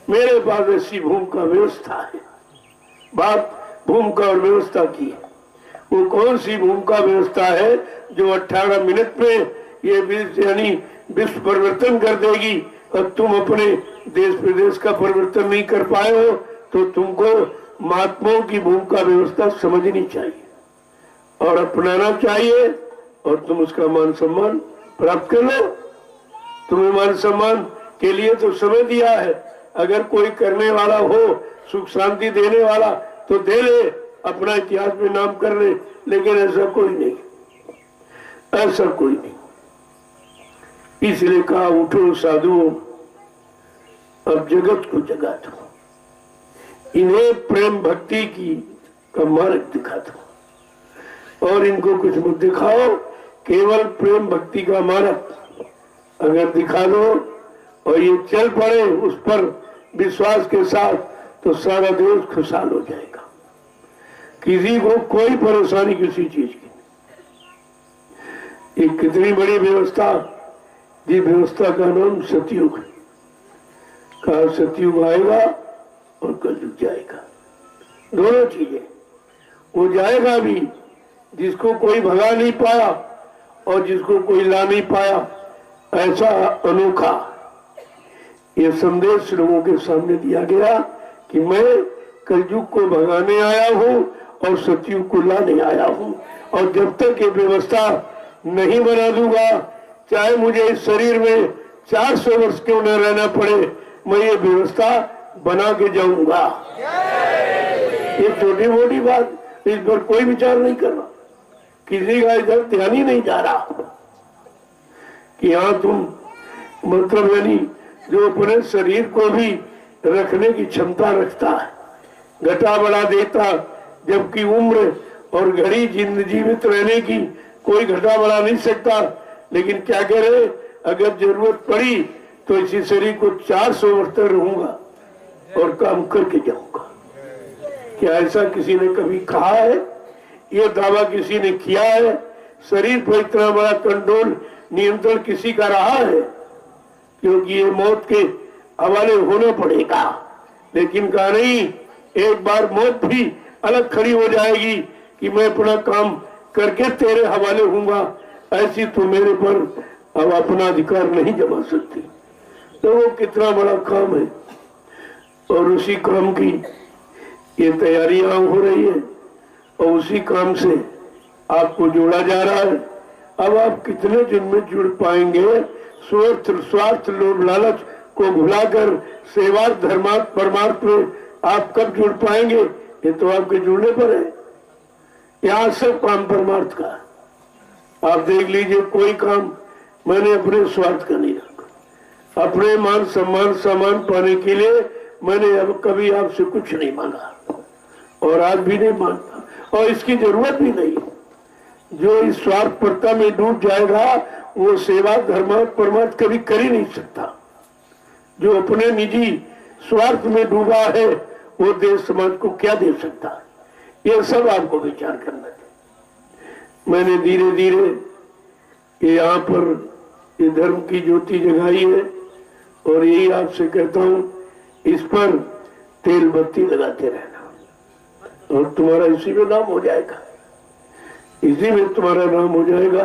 मेरे पास ऐसी भूमिका व्यवस्था है। बात भूमिका और व्यवस्था की है। वो कौन सी भूमिका व्यवस्था है जो 18 मिनट में ये यानी विश्व परिवर्तन कर देगी? और तुम अपने देश प्रदेश का परिवर्तन नहीं कर पाए हो तो तुमको महात्माओं की भूमिका व्यवस्था समझनी चाहिए और अपनाना चाहिए, और तुम उसका मान सम्मान प्राप्त कर लो। तुम्हें मान सम्मान के लिए तो समय दिया है। अगर कोई करने वाला हो, सुख शांति देने वाला, तो दे ले, अपना इतिहास में नाम कर ले। लेकिन ऐसा कोई नहीं, ऐसा कोई नहीं। इसलिए कहा उठो साधुओं, अब जगत को जगा दो, इन्हें प्रेम भक्ति की का मार्ग दिखा दो। और इनको कुछ मत दिखाओ, केवल प्रेम भक्ति का मार्ग अगर दिखा दो और ये चल पड़े उस पर विश्वास के साथ, तो सारा देश खुशहाल हो जाएगा। किसी को कोई परेशानी किसी चीज की। ये कितनी बड़ी व्यवस्था, ये व्यवस्था का नाम सतयुग है। कहा सतयुग आएगा और कलयुग जाएगा, दोनों चीजें। वो जाएगा भी जिसको कोई भगा नहीं पाया और जिसको कोई ला नहीं पाया, ऐसा अनोखा ये संदेश लोगों के सामने दिया गया कि मैं कलयुग को भगाने आया हूँ और सतयुग को लाने आया हूँ। और जब तक ये व्यवस्था नहीं बना दूंगा, चाहे मुझे इस शरीर में 400 वर्ष क्यों न रहना पड़े, मैं ये व्यवस्था बना के जाऊंगा। ये छोटी मोटी बात, इस पर कोई विचार नहीं कर रहा, किसी का इधर ध्यान ही नहीं जा रहा कि हाँ तुम मतलब यानी जो अपने शरीर को भी रखने की क्षमता रखता है, घटा बढ़ा देता, जबकि उम्र और घड़ी जीवित रहने की कोई घटा बढ़ा नहीं सकता। लेकिन क्या कह रहे, अगर जरूरत पड़ी तो इसी शरीर को 400 वर्ष तक रहूंगा और काम करके जाऊंगा। क्या ऐसा किसी ने कभी कहा है? ये दावा किसी ने किया है? शरीर पर इतना बड़ा कंट्रोल नियंत्रण किसी का रहा है? क्योंकि ये मौत के हवाले होना पड़ेगा। लेकिन कहा नहीं, एक बार मौत भी अलग खड़ी हो जाएगी कि मैं अपना काम करके तेरे हवाले हूंगा, ऐसी तो मेरे पर अब अपना अधिकार नहीं जमा सकती। तो वो कितना बड़ा काम है और उसी काम की ये तैयारियां हो रही है और उसी काम से आपको जोड़ा जा रहा है। अब आप कितने दिन में जुड़ पाएंगे? स्वार्थ लोभ लालच को भुलाकर सेवार्थ धर्मार्थ परमार्थ में आप कब जुड़ पाएंगे? ये तो आपके जुड़ने पर है। यहाँ सब काम परमार्थ का है। आप देख लीजिए, कोई काम मैंने अपने स्वार्थ का नहीं रखा। अपने मान सम्मान सामान पाने के लिए मैंने अब कभी आपसे कुछ नहीं मांगा और आज भी नहीं मांगता और इसकी जरूरत भी नहीं। जो इस स्वार्थपरता में डूब जाएगा वो सेवा धर्मार्थ परमार्थ कभी कर ही नहीं सकता। जो अपने निजी स्वार्थ में डूबा है वो देश समाज को क्या दे सकता है? ये सब आपको विचार करना चाहिए। मैंने धीरे धीरे यहाँ पर ये धर्म की ज्योति जगाई है और यही आपसे कहता हूँ, इस पर तेल बत्ती लगाते रहना और तुम्हारा इसी में नाम हो जाएगा, इसी में तुम्हारा नाम हो जाएगा।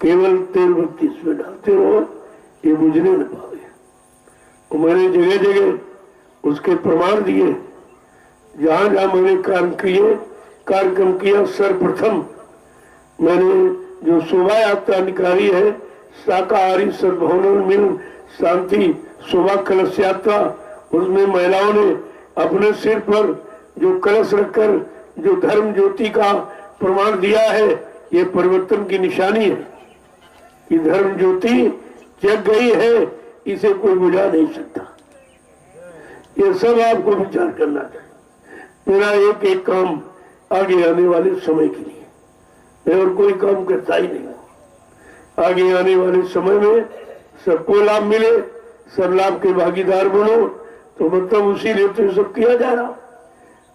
केवल तेल बत्ती इसमें डालते रहो, ये बुझने न पावे। और मैंने जगह जगह उसके प्रमाण दिए। जहां जहां मैंने कार्यक्रम किया, सर्वप्रथम मैंने जो शोभा यात्रा निकाली है, शाकाहारी सद्भावना मिलन शांति शोभा कलश यात्रा, उसमें महिलाओं ने अपने सिर पर जो कलश रखकर जो धर्म ज्योति का प्रमाण दिया है, ये परिवर्तन की निशानी है कि धर्म ज्योति जग गई है, इसे कोई बुझा नहीं सकता। ये सब आपको विचार करना चाहिए। मेरा एक एक काम आगे आने वाले समय के लिए, मैं और कोई काम करता ही नहीं हूँ। आगे आने वाले समय में सबको लाभ मिले, सब लाभ के भागीदार बनो, तो मतलब उसी लिए तो सब किया जा रहा।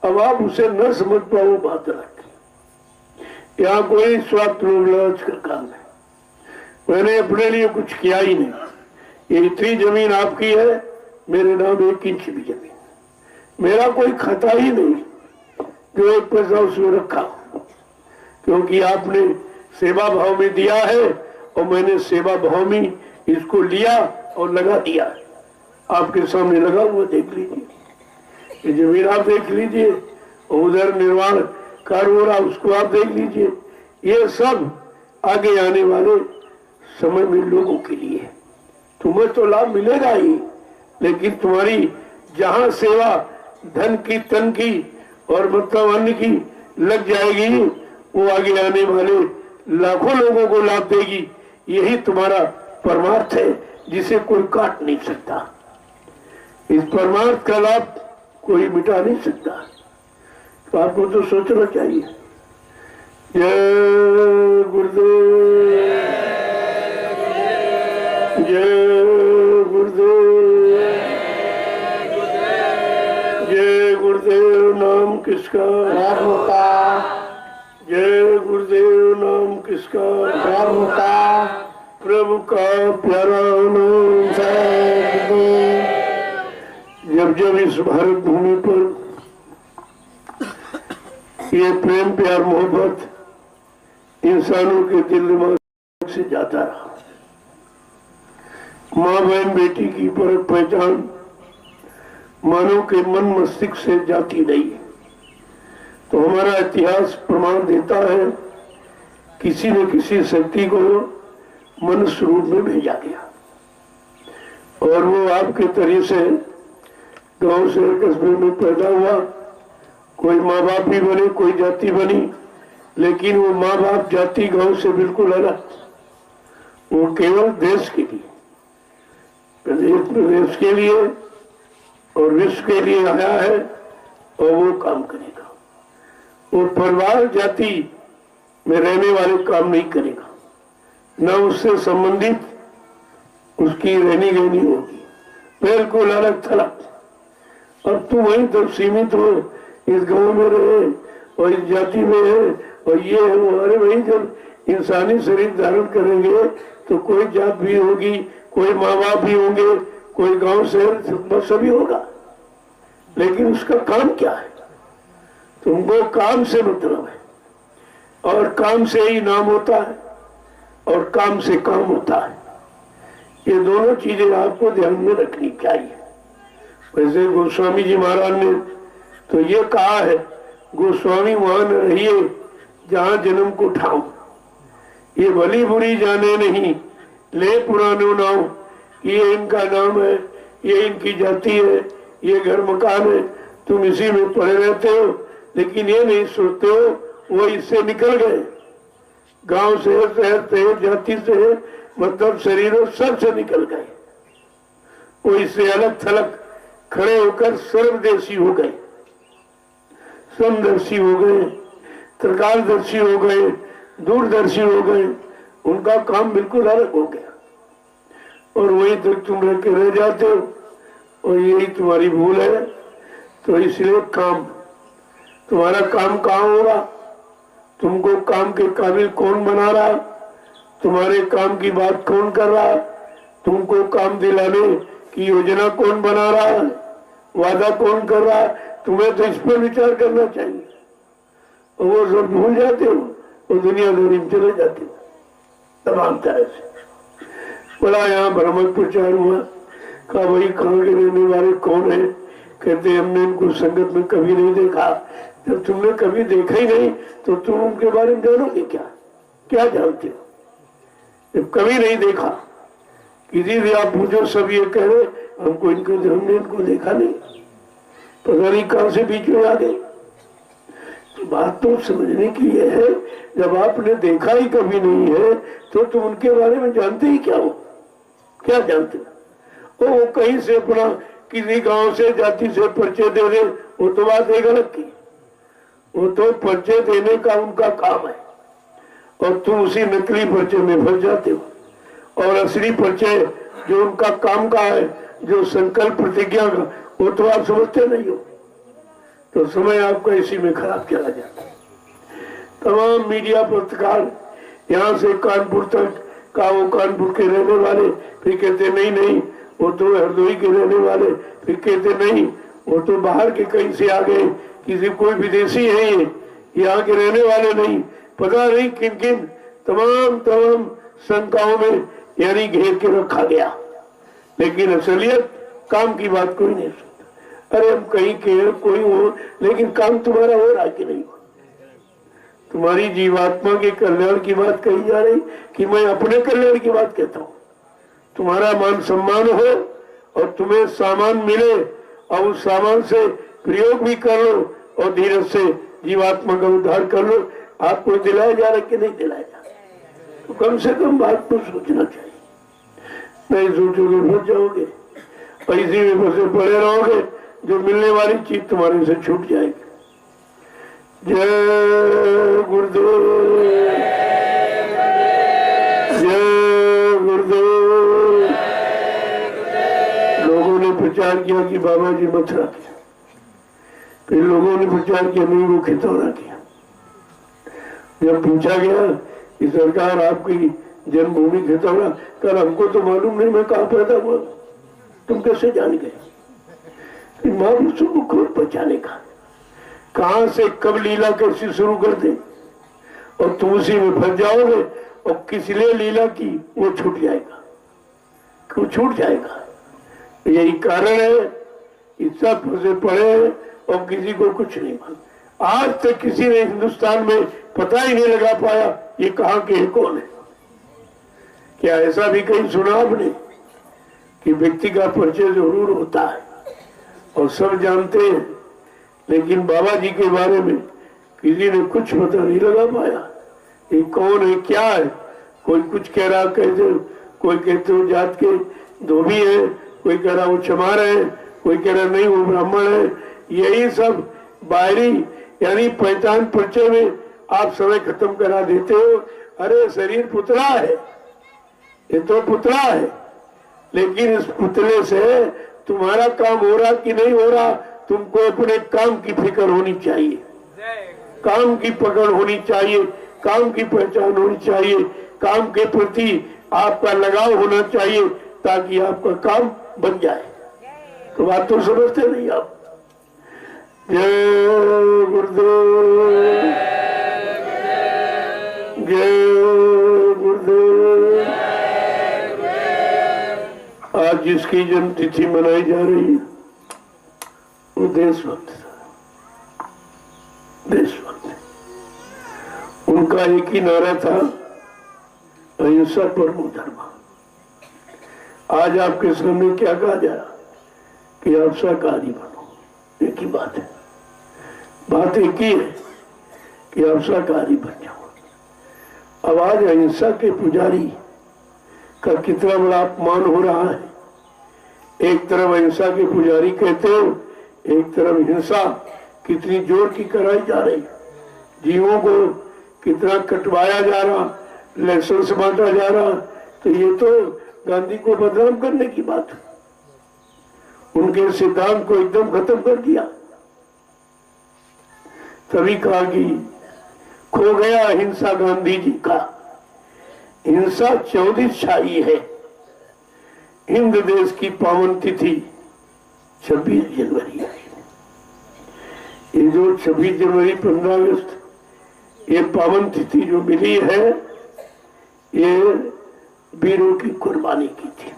अब आप उसे न समझ पाओ बात रखें। यहाँ कोई स्वार्थ लोभ लालच का काम है। मैंने अपने लिए कुछ किया ही नहीं। ये इतनी जमीन आपकी है, मेरे नाम 1 इंच भी जमीन, मेरा कोई खाता ही नहीं जो 1 पैसा उसमें रखा, क्योंकि आपने सेवा भाव में दिया है और मैंने सेवा भाव में इसको लिया और लगा दिया। आपके सामने लगा हुआ देख लीजिए, ये जमीन आप देख लीजिए और उधर निर्माण कार्य हो रहा उसको आप देख लीजिए। ये सब आगे आने वाले समय में लोगों के लिए। तुम्हें तो लाभ मिलेगा ही, लेकिन तुम्हारी जहां सेवा धन की तन की और मतलब अन्य की लग जाएगी, वो आगे आने वाले लाखों लोगों को लाभ देगी। यही तुम्हारा परमार्थ है जिसे कोई काट नहीं सकता। इस परमार्थ का लाभ कोई मिटा नहीं सकता। तो आपको तो सोचना चाहिए। जय गुरुदेव, जय गुरुदेव, जय गुरुदेव। नाम किसका? प्रभु का। जय गुरुदेव। नाम किसका? प्रभु का। प्रभु का प्यारा नाम। जय गुरुदेव। जब जब इस भारत भूमि पर ये प्रेम प्यार मोहब्बत इंसानों के दिल दिमाग से जाता रहा, माँ बहन बेटी की परख पहचान मानव के मन मस्तिष्क से जाती नहीं, तो हमारा इतिहास प्रमाण देता है किसी न किसी शक्ति को मनुष्य रूप में भेजा गया और वो आपके तरीके से गांव से कस्बे में पैदा हुआ। कोई माँ बाप भी बने, कोई जाति बनी, लेकिन वो माँ बाप जाति गांव से बिल्कुल अलग। वो केवल देश के लिए, प्रदेश के लिए और विश्व के लिए आया है और वो काम करेगा। वो परिवार जाति में रहने वाले काम नहीं करेगा, न उससे संबंधित उसकी रहनी गहनी होगी, बिल्कुल अलग थलग। अब तू वहीं तक सीमित हो, इस गांव में रहे और इस जाति में है और ये है वो। अरे भाई, जब इंसानी शरीर धारण करेंगे तो कोई जात भी होगी, कोई माँ बाप भी होंगे, कोई गांव शहर सभी होगा, लेकिन उसका काम क्या है? तुमको काम से मतलब है और काम से ही नाम होता है और काम से काम होता है। ये दोनों चीजें आपको ध्यान में रखनी चाहिए। वैसे गोस्वामी जी महाराज ने तो ये कहा है, गोस्वामी वहां न रहिए जहां जन्म को ठाऊं, ये भली बुरी जाने नहीं ले पुरानो नाम। ये इनका नाम है, ये इनकी जाति है, ये घर मकान है, तुम इसी में पड़े रहते हो, लेकिन ये नहीं सोचते हो वो इससे निकल गए। गांव से, शहर से, जाति से, मतलब शरीरों सबसे निकल गए। वो इससे अलग थलग खड़े होकर सर्वदेशी हो गए, समदर्शी हो गए, त्रिकालदर्शी हो गए, दूरदर्शी हो गए। उनका काम बिल्कुल अलग हो गया और वहीं तक तुम रह के रह जाते हो और यही तुम्हारी भूल है। तो इसलिए काम, तुम्हारा काम कहाँ होगा? तुमको काम के काबिल कौन बना रहा? तुम्हारे काम की बात कौन कर रहा? तुमको काम दिलाने की योजना कौन बना रहा है? वादा कौन कर रहा? तुम्हें तो इस पर विचार करना चाहिए। और वो सब भूल जाते हो और दुनियादारी में चले जाते हो तमाम तरह से। बड़ा यहाँ भ्रमक प्रचार हुआ, कहा भाई कहाँ के रहने वाले कौन है? कहते हमने इनको संगत में कभी नहीं देखा। जब तुमने कभी देखा ही नहीं तो तुम उनके बारे में जानोगे क्या? क्या जानते हो? जब कभी नहीं देखा, किसी से आप पूछो, सब ये कह रहे हमको हमने इनको देखा नहीं, पता नहीं कहां से बीच में आ गए। तो बात तो समझने की ये है, जब आपने देखा ही कभी नहीं है तो तुम उनके बारे में जानते ही क्या हो? क्या जानते हो? वो कहीं से अपना किसी गांव से, जाति से परिचय दे दे, वो तो बात एक अलग की। वो तो परिचय देने का उनका काम है और तुम उसी नकली परिचय में फंस जाते हो। और असली परिचय जो उनका काम का है, जो संकल्प प्रतिज्ञा का, वो तो आप समझते नहीं हो। तो समय आपका इसी में खराब चला जाता है। तमाम मीडिया पत्रकार यहाँ से कानपुर तक का, वो कानपुर के रहने वाले, फिर कहते नहीं नहीं वो तो हरदोई के रहने वाले, फिर कहते नहीं वो तो बाहर के कहीं से आ गए, किसी कोई विदेशी है, ये यहाँ के रहने वाले नहीं, पता नहीं किन किन तमाम शंकाओं में यानी घेर के रखा गया। लेकिन असलियत काम की बात कोई नहीं सुनता। अरे हम कहीं के कोई हो, लेकिन काम तुम्हारा हो रहा कि नहीं हो? तुम्हारी जीवात्मा के कल्याण की बात कही जा रही कि मैं अपने कल्याण की बात कहता हूँ? तुम्हारा मान सम्मान हो और तुम्हें सामान मिले और उस सामान से प्रयोग भी कर लो और धीरज से जीवात्मा का उद्धार कर लो। आपको दिलाया जा रहा कि नहीं दिलाया जा रहा? तो कम से कम बात को सोचना चाहिए। नहीं सोचोगे फंस जाओगे और इसी में फंसे पड़े रहोगे, जो मिलने वाली चीज तुम्हारे से छूट जाएगी। जय गुरुदेव, जय गुरुदेव। लोगों ने प्रचार किया कि बाबा जी मथुरा किया, फिर लोगों ने प्रचार किया नहीं वो खितौरा किया। जब पूछा गया कि सरकार आपकी जन्मभूमि खितौरा, कल हमको तो मालूम नहीं मैं कहाँ पैदा हुआ, तुम कैसे जान गए? महापुरुषों को खुद बचाने का, कहां से कब लीला कैसी शुरू कर दे और तुम उसी में फंस जाओगे और किस लिए लीला की वो छूट जाएगा, क्यों छूट जाएगा? यही कारण है कि सब फंसे पड़े हैं और किसी को कुछ नहीं मालूम। आज तक किसी ने हिंदुस्तान में पता ही नहीं लगा पाया ये कहाँ के कौन है, क्या ऐसा भी कहीं सुना आपने कि व्यक्ति का परिचय जरूर होता है और सब जानते हैं, लेकिन बाबा जी के बारे में किसी ने कुछ पता नहीं लगा पाया ये कौन है क्या है। कोई कुछ कह रहा कहते, कोई कहते वो जात के धोबी है, कोई कह रहा वो चमार है, कोई कह रहा नहीं वो ब्राह्मण है। यही सब बाहरी यानी पहचान परिचय में आप समय खत्म करा देते हो। अरे शरीर पुतला है, ये तो पुतला है, लेकिन इस पुतले से तुम्हारा काम हो रहा कि नहीं हो रहा, तुमको अपने काम की फिक्र होनी चाहिए, काम की पकड़ होनी चाहिए, काम की पहचान होनी चाहिए, काम के प्रति आपका लगाव होना चाहिए ताकि आपका काम बन जाए। तो बात तो समझते नहीं आप। जय गुरुदेव, जय गुरुदेव। आज जिसकी जन्म तिथि मनाई जा रही है वो देशभक्त था, देशभक्त। उनका एक ही नारा था, अहिंसा परमो धर्म। आज आपके सामने क्या कहा जाए कि आप शाकाहारी बनो, एक ही बात है, बात एक ही है कि आप शाकाहारी बन जाओ। अब आज अहिंसा के पुजारी का कितना बड़ा अपमान हो रहा है। एक तरफ अहिंसा के पुजारी कहते हो, एक तरफ हिंसा कितनी जोर की कराई जा रही, जीवों को कितना कटवाया जा रहा, लाइसेंस बांटा जा रहा। तो ये तो गांधी को बदनाम करने की बात है, उनके सिद्धांत को एकदम खत्म कर दिया। तभी कहा कि खो गया हिंसा गांधी जी का, हिंसा 14 शाही है। हिंद देश की पावन तिथि 26 जनवरी है। ये जो 26 जनवरी 15 अगस्त ये पावन तिथि जो मिली है, ये वीरों की कुर्बानी की थी।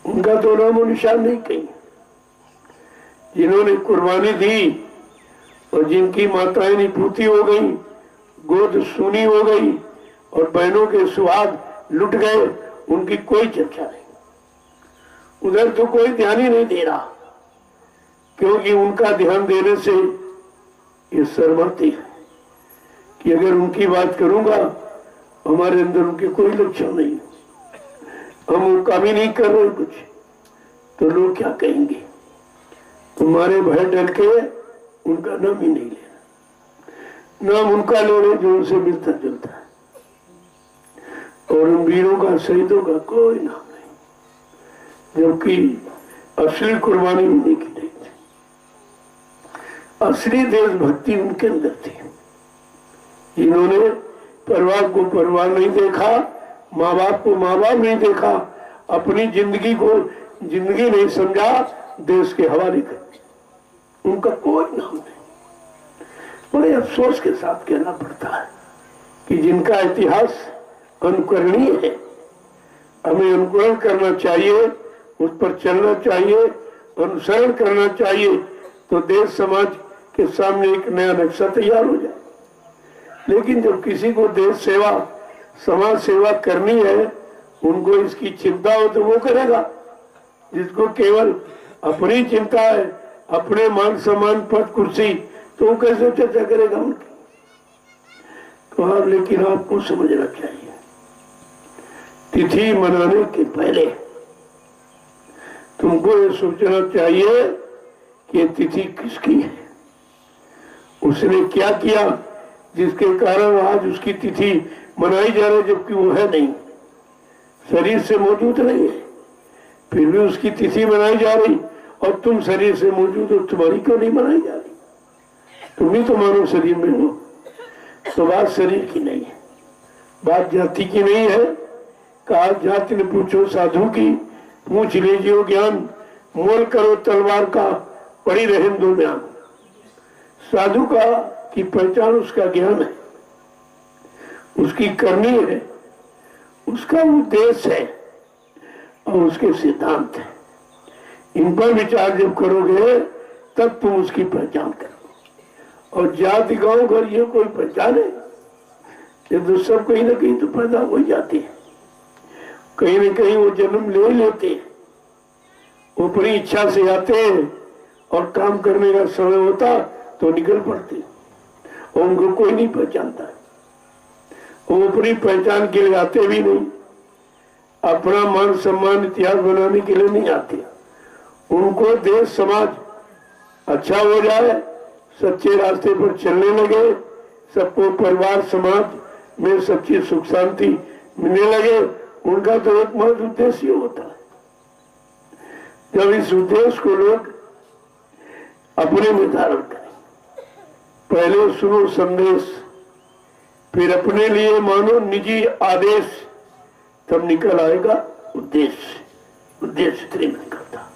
उनका तो नाम और निशान नहीं कहीं। जिन्होंने कुर्बानी दी और जिनकी माताएं निपूती हो गई, गोद सूनी हो गई और बहनों के सुहाग लुट गए, उनकी कोई चर्चा नहीं। उधर तो कोई ध्यान ही नहीं दे रहा, क्योंकि उनका ध्यान देने से ये शर्माते हैं कि अगर उनकी बात करूंगा हमारे अंदर उनके कोई लक्षण नहीं, हम उनका भी नहीं कर रहे कुछ, तो लोग क्या कहेंगे। तुम्हारे भय डर के उनका नाम ही नहीं लेना, नाम उनका ले रहे जो उनसे मिलता जुलता है। और उन वीरों का शहीदों का कोई नाम नहीं, जबकि असली कुर्बानी उन्हीं की नहीं थी, असली देशभक्ति उनके अंदर थी। जिन्होंने परिवार को परिवार नहीं देखा, माँ बाप को माँ बाप नहीं देखा, अपनी जिंदगी को जिंदगी नहीं समझा, देश के हवाले कर, उनका कोई नाम नहीं। बड़े अफसोस के साथ कहना पड़ता है कि जिनका इतिहास अनुकरणीय है, हमें अनुकरण करना चाहिए, उस पर चलना चाहिए, अनुसरण करना चाहिए, तो देश समाज के सामने एक नया नक्शा तैयार हो जाए। लेकिन जब किसी को देश सेवा समाज सेवा करनी है, उनको इसकी चिंता हो तो वो करेगा। जिसको केवल अपनी चिंता है, अपने मान सम्मान पद कुर्सी, तो वो कैसे चर्चा करेगा उनकी। तो आप लेकिन आपको समझना चाहिए, तिथि मनाने के पहले तुमको ये सोचना चाहिए कि ये तिथि किसकी है, उसने क्या किया जिसके कारण आज उसकी तिथि मनाई जा रही, जबकि वो है नहीं, शरीर से मौजूद नहीं है, फिर भी उसकी तिथि मनाई जा रही। और तुम शरीर से मौजूद हो, तुम्हारी क्यों नहीं मनाई जा रही? तुम भी तो मानव शरीर में हो। तो बात शरीर की नहीं है, बात जाति की नहीं है। कहा जाति ने पूछो साधु की, पूछ लीजिए ज्ञान, मोल करो तलवार का, पड़ी रहे दो म्यान। साधु का की पहचान उसका ज्ञान है, उसकी करनी है, उसका उद्देश्य है और उसके सिद्धांत है। इन पर विचार जब करोगे तब तुम उसकी पहचान करो। और जाति गांव घर ये कोई पहचान है, ये तो सब कहीं ना कहीं तो पैदा हो जाती है। कहीं न कहीं वो जन्म ले लेते हैं, ऊपरी इच्छा से आते हैं और काम करने का समय होता तो निकल पड़ते, और उनको कोई नहीं पहचानता। वो ऊपरी पहचान के लिए आते भी नहीं, अपना मान सम्मान इतिहास बनाने के लिए नहीं आते। उनको देश समाज अच्छा हो जाए, सच्चे रास्ते पर चलने लगे, सबको परिवार समाज में सच्ची सुख शांति मिलने लगे, उनका तो एकमात्र उद्देश्य होता है। जब इस उद्देश्य को लोग अपने में धारण करें, पहले सुनो संदेश, फिर अपने लिए मानो निजी आदेश, तब निकल आएगा उद्देश्य। उद्देश्य तेरे में निकलता।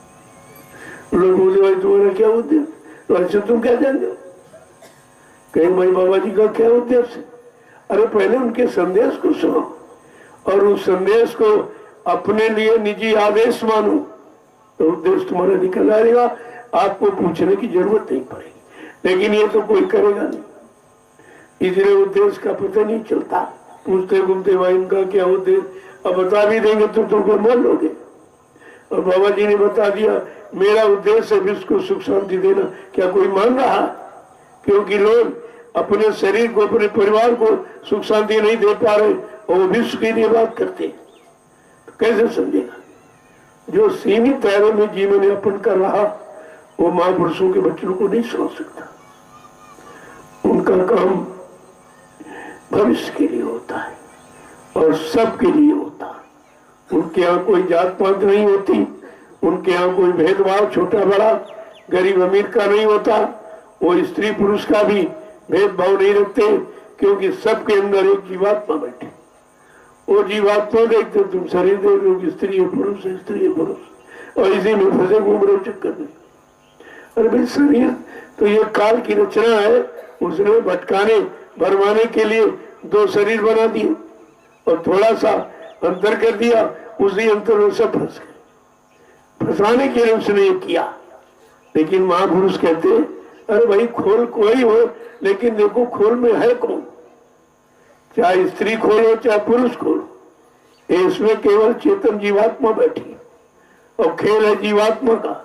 लोग बोले भाई तुम्हारा क्या उद्देश्य, तो अच्छा तुम क्या जानते हो, कहीं भाई बाबा जी का क्या उद्देश्य। अरे पहले उनके संदेश को सुनो और उस संदेश को अपने लिए निजी आदेश मानो, तो उद्देश्य तुम्हारा निकल आएगा। आपको पूछने की जरूरत नहीं पड़ेगी, लेकिन ये तो कोई करेगा नहीं, इसलिए उद्देश्य का पता नहीं चलता। पूछते घूमते भाई इनका क्या उद्देश्य, अब बता भी देंगे तो तुमको मान लोगे। और बाबा जी ने बता दिया मेरा उद्देश्य है विश्व को सुख शांति देना, क्या कोई मान रहा? क्योंकि लोग अपने शरीर को, अपने परिवार को सुख शांति नहीं दे पा रहे और विश्व के लिए बात करते, तो कैसे समझेगा? जो सीमित दायरे में जीवन यापन कर रहा वो महापुरुषों के बच्चों को नहीं समझ सकता। उनका काम भविष्य के लिए होता है और सबके लिए होता है। उनके यहाँ कोई जात पात नहीं होती, उनके यहाँ कोई भेदभाव छोटा बड़ा गरीब अमीर का नहीं होता। वो स्त्री पुरुष का भी भेदभाव नहीं रखते, क्योंकि सबके अंदर एक जीवात्मा बैठे। वो जीवात्मा देखते तुम शरीर देख रहे हो, स्त्री है पुरुष है, स्त्री है पुरुष, और इसी में फंसे घूम रहे हो चक्कर में। अरे भाई शरीर तो ये काल की रचना है, उसने भटकाने भरमाने के लिए दो शरीर बना दिए और थोड़ा सा अंतर कर दिया, उसी अंतर में सब फंस गए। फंसाने के लिए उसने ये किया। लेकिन महापुरुष कहते अरे भाई खोल कोई हो, लेकिन देखो खोल में है कौन, चाहे स्त्री खोल हो चाहे पुरुष खोल, इसमें केवल चेतन जीवात्मा बैठी और खेल है जीवात्मा का।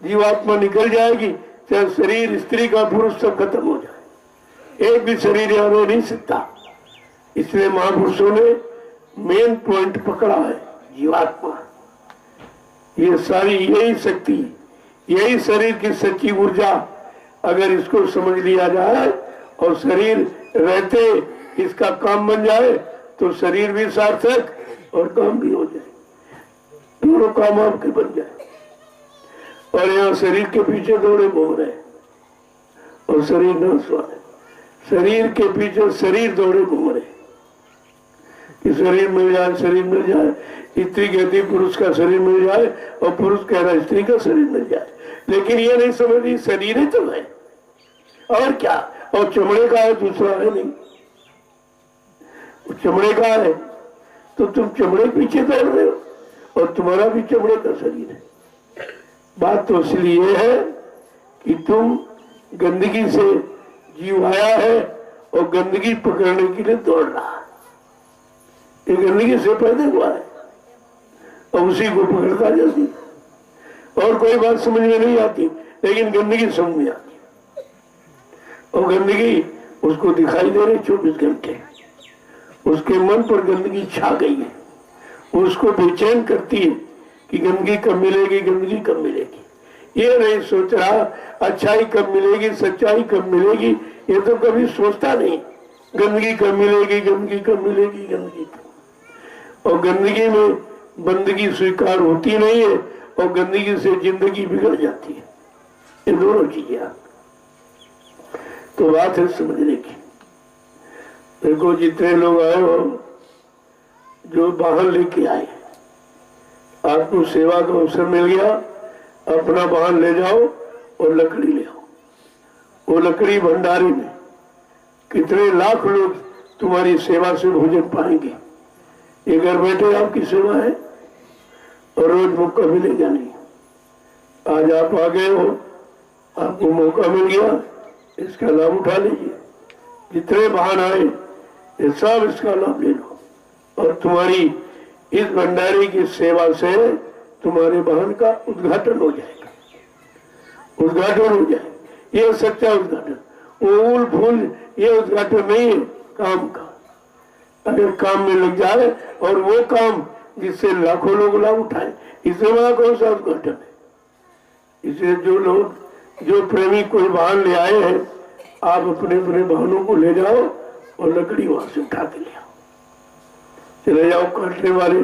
जीवात्मा निकल जाएगी, चाहे शरीर स्त्री का पुरुष सब खत्म हो जाए, एक भी शरीर यहाँ रह नहीं सकता। इसलिए महापुरुषों ने मेन पॉइंट पकड़ा है, जीवात्मा। ये सारी यही शक्ति, यही शरीर की सच्ची ऊर्जा, अगर इसको समझ लिया जाए और शरीर रहते इसका काम बन जाए तो शरीर भी सार्थक और काम भी हो जाए, दोनों काम आपके बन जाए। और यहाँ शरीर के पीछे दौड़े घूम रहे और शरीर नाश हुआ है, शरीर के पीछे शरीर दौड़े घूम रहे कि शरीर मिल जाए, शरीर मिल जाए। स्त्री कहती पुरुष का शरीर मिल जाए और पुरुष कह रहा स्त्री का शरीर मिल जाए, लेकिन ये नहीं समझ शरीर ही तो है और क्या, और चमड़े का है, दूसरा है नहीं। चमड़े का है तो तुम चमड़े पीछे दौड़ रहे हो और तुम्हारा भी चमड़े का शरीर है। बात तो इसलिए है कि तुम गंदगी से जीव आया है और गंदगी पकड़ने के लिए दौड़ रहा है। ये गंदगी से पैदा हुआ है और उसी को पकड़ता जैसी। और कोई बात समझ में नहीं आती, लेकिन गंदगी समझ में आती और गंदगी उसको दिखाई दे रही 24 घंटे। उसके मन पर गंदगी छा गई है, उसको बेचैन करती है कि गंदगी कब मिलेगी, गंदगी कब मिलेगी। ये नहीं सोच रहा अच्छाई कब मिलेगी, सच्चाई कब मिलेगी, ये तो कभी सोचता नहीं। गंदगी कब मिलेगी, गंदगी कब मिलेगी, गंदगी कब। और गंदगी में बंदगी स्वीकार होती नहीं है और गंदगी से जिंदगी बिगड़ जाती है। ये दोनों चीजें तो बात है समझने की। देखो जितने लोग आए हो, जो वाहन लेके आए, आपको सेवा का अवसर मिल गया, अपना वाहन ले जाओ और लकड़ी ले आओ। वो लकड़ी भंडारी में कितने लाख लोग तुम्हारी सेवा से भोजन पाएंगे। ये घर बैठे आपकी सेवा है और रोज मौका मिलेगा नहीं। आज आप आ गए हो, आपको मौका मिल गया, इसका लाभ उठा लीजिए। जितने वाहन आए ये सब इसका लाभ ले लो और तुम्हारी इस भंडारी की सेवा से तुम्हारे वाहन का उद्घाटन हो जाएगा, उद्घाटन हो जाएगा। ये सच्चा उद्घाटन, फूल फूल ये उद्घाटन नहीं है काम का। अगर काम में लग जाए और वो काम जिससे लाखों लोग लाभ उठाए, इससे बड़ा कौन सा उद्घाटन है। इसलिए जो लोग, जो प्रेमी कोई वाहन ले आए हैं, आप अपने अपने वाहनों को ले जाओ और लकड़ी वहां से उठा के ले आओ। चले जाओ, काटने वाले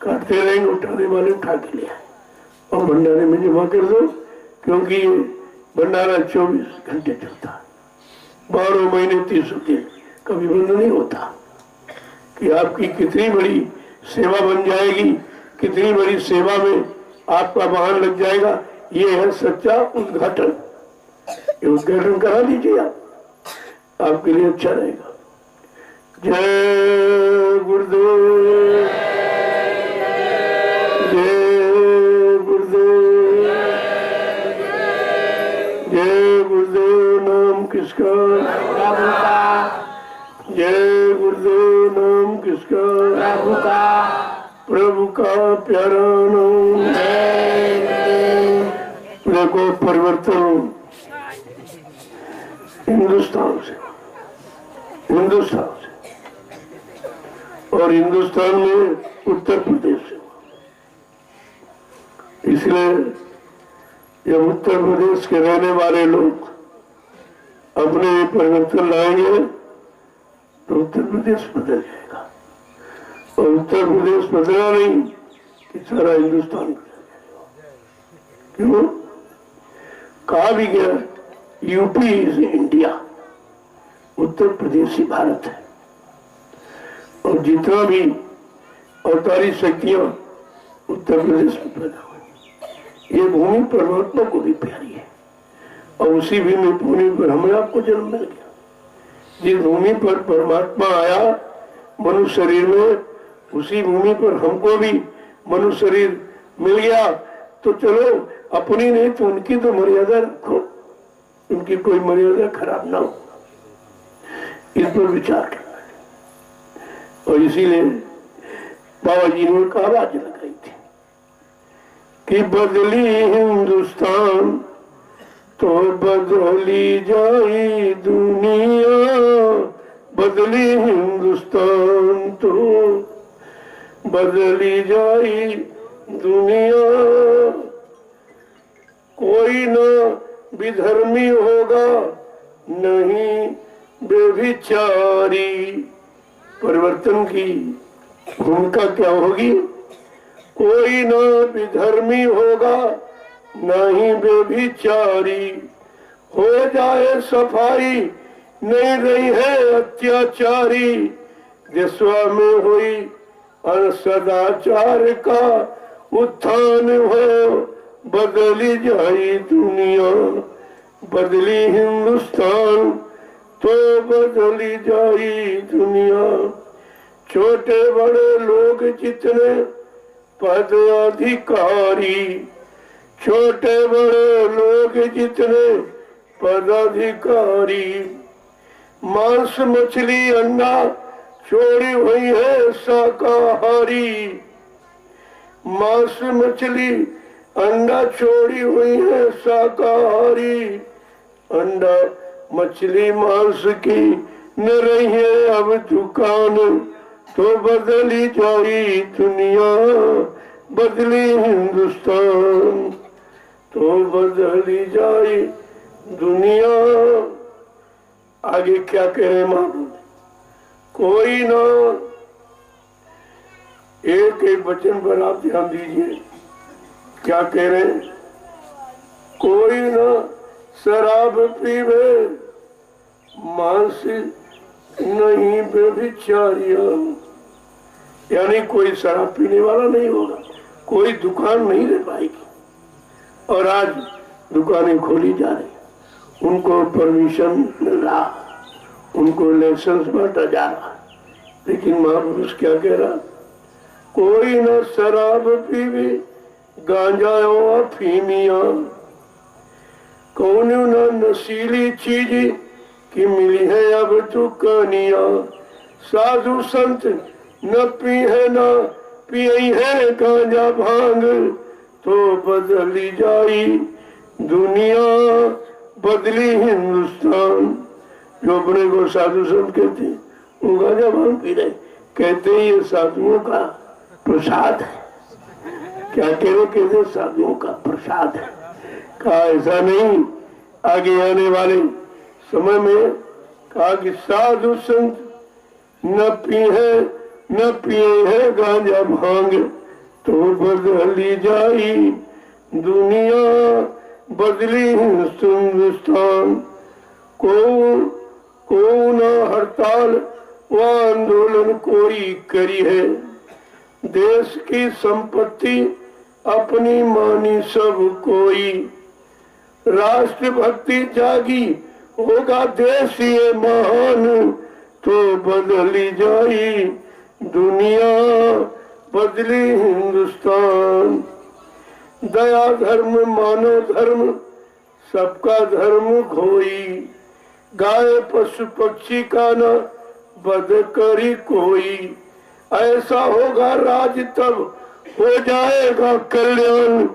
काटते रहेंगे, उठाने वाले उठा के ले आए और भंडारे में जमा कर दो। क्योंकि ये भंडारा 24 घंटे चलता है, 12 महीने 30 दिन कभी बंद नहीं होता। कि आपकी कितनी बड़ी सेवा बन जाएगी, कितनी बड़ी सेवा में आपका वाहन लग जाएगा। ये है सच्चा उद्घाटन। ये उद्घाटन करा दीजिए आप, आपके लिए अच्छा रहेगा। जय गुरुदेव, जय गुरुदेव, जय गुरुदेव। नाम किसका? प्रभु का, जय गुरुदेव। नाम किसका? प्रभु का, प्रभु का प्यारा नाम। जय गुरुदेव। देखो परिवर्तन हिंदुस्तान से, हिंदुस्तान से और हिंदुस्तान में उत्तर प्रदेश से। इसलिए जब उत्तर प्रदेश के रहने वाले लोग अपने परिवर्तन लाएंगे तो उत्तर प्रदेश बदल जाएगा। और उत्तर प्रदेश बदला नहीं कि सारा हिंदुस्तान बदल जाएगा। क्यों? कहा भी गया UP is India, Uttar Pradesh ही भारत है। और जितना भी अवतारी शक्तियां उत्तर प्रदेश में पैदा हुई, ये भूमि परमात्मा को भी प्यारी है। और उसी भूमि पर हमें आपको जन्म मिल गया। जिस भूमि पर परमात्मा आया मनुष्य शरीर में, उसी भूमि पर हमको भी मनुष्य शरीर मिल गया। तो चलो अपनी नहीं तो उनकी तो मर्यादा रखो, उनकी कोई मर्यादा खराब ना हो, इस पर विचार करना है। और इसीलिए बाबा जी ने एक आवाज लगाई थी कि बदली हिंदुस्तान तो बदली जाए दुनिया, बदली हिंदुस्तान तो बदली जाए दुनिया। कोई न विधर्मी होगा, नहीं बेविचारी। परिवर्तन की भूमिका क्या होगी? कोई न विधर्मी होगा, नहीं बेविचारी। हो जाए सफाई, नहीं रही है अत्याचारी। देशवा में हुई सदाचार का उत्थान हो, बदली जाए दुनिया, बदली हिंदुस्तान तो बदली जाए दुनिया। छोटे बड़े लोग जितने पद अधिकारी, छोटे बड़े लोग जितने पदाधिकारी। मांस मछली अंडा छोड़ी हुई है शाकाहारी। मांस मछली अंडा छोड़ी हुई है शाकाहारी। अंडा मछली मांस की न रही है अब दुकान, तो बदली जाए दुनिया, बदली हिंदुस्तान तो बदली जाए दुनिया। आगे क्या कह रहे महाप्रभु? कोई ना, एक एक वचन पर आप ध्यान दीजिए क्या कह रहे हैं। कोई ना शराब पीवे, मांस नहीं बेविचारिया। यानी कोई शराब पीने वाला नहीं होगा, कोई दुकान नहीं रह पाएगी। और आज दुकानें खोली जा रही, उनको परमिशन मिल रहा, उनको लाइसेंस बांटा जा रहा। लेकिन महापुरुष क्या कह रहा? कोई न शराब पीवे, गांजा और अफीमिया। कौन न नशीली चीज की मिली है अब दुकानिया। साधु संत न पी है न पियई है गांजा भांग तो बदली जाई दुनिया, बदली हिंदुस्तान। जो अपने को साधु संत कहते हैं वो गांजा भांग पी रहे, कहते हैं ये साधुओं का प्रसाद है। क्या कह रहे? कहते साधुओं का प्रसाद है। कहा ऐसा नहीं, आगे आने वाले समय में कहा कि साधु संत न पिए है गांजा भांग तो बदली जाई दुनिया, बदली हिंदुस्तान। को न हड़ताल व आंदोलन कोई करी है, देश की संपत्ति अपनी मानी सब कोई, राष्ट्रभक्ति जागी होगा देश ये महान तो बदली जाई दुनिया, बदली हिंदुस्तान। दया धर्म मानव धर्म सबका धर्म खोई, गाय पशु पक्षी का न बद करी कोई, ऐसा होगा राज तब हो जाएगा कल्याण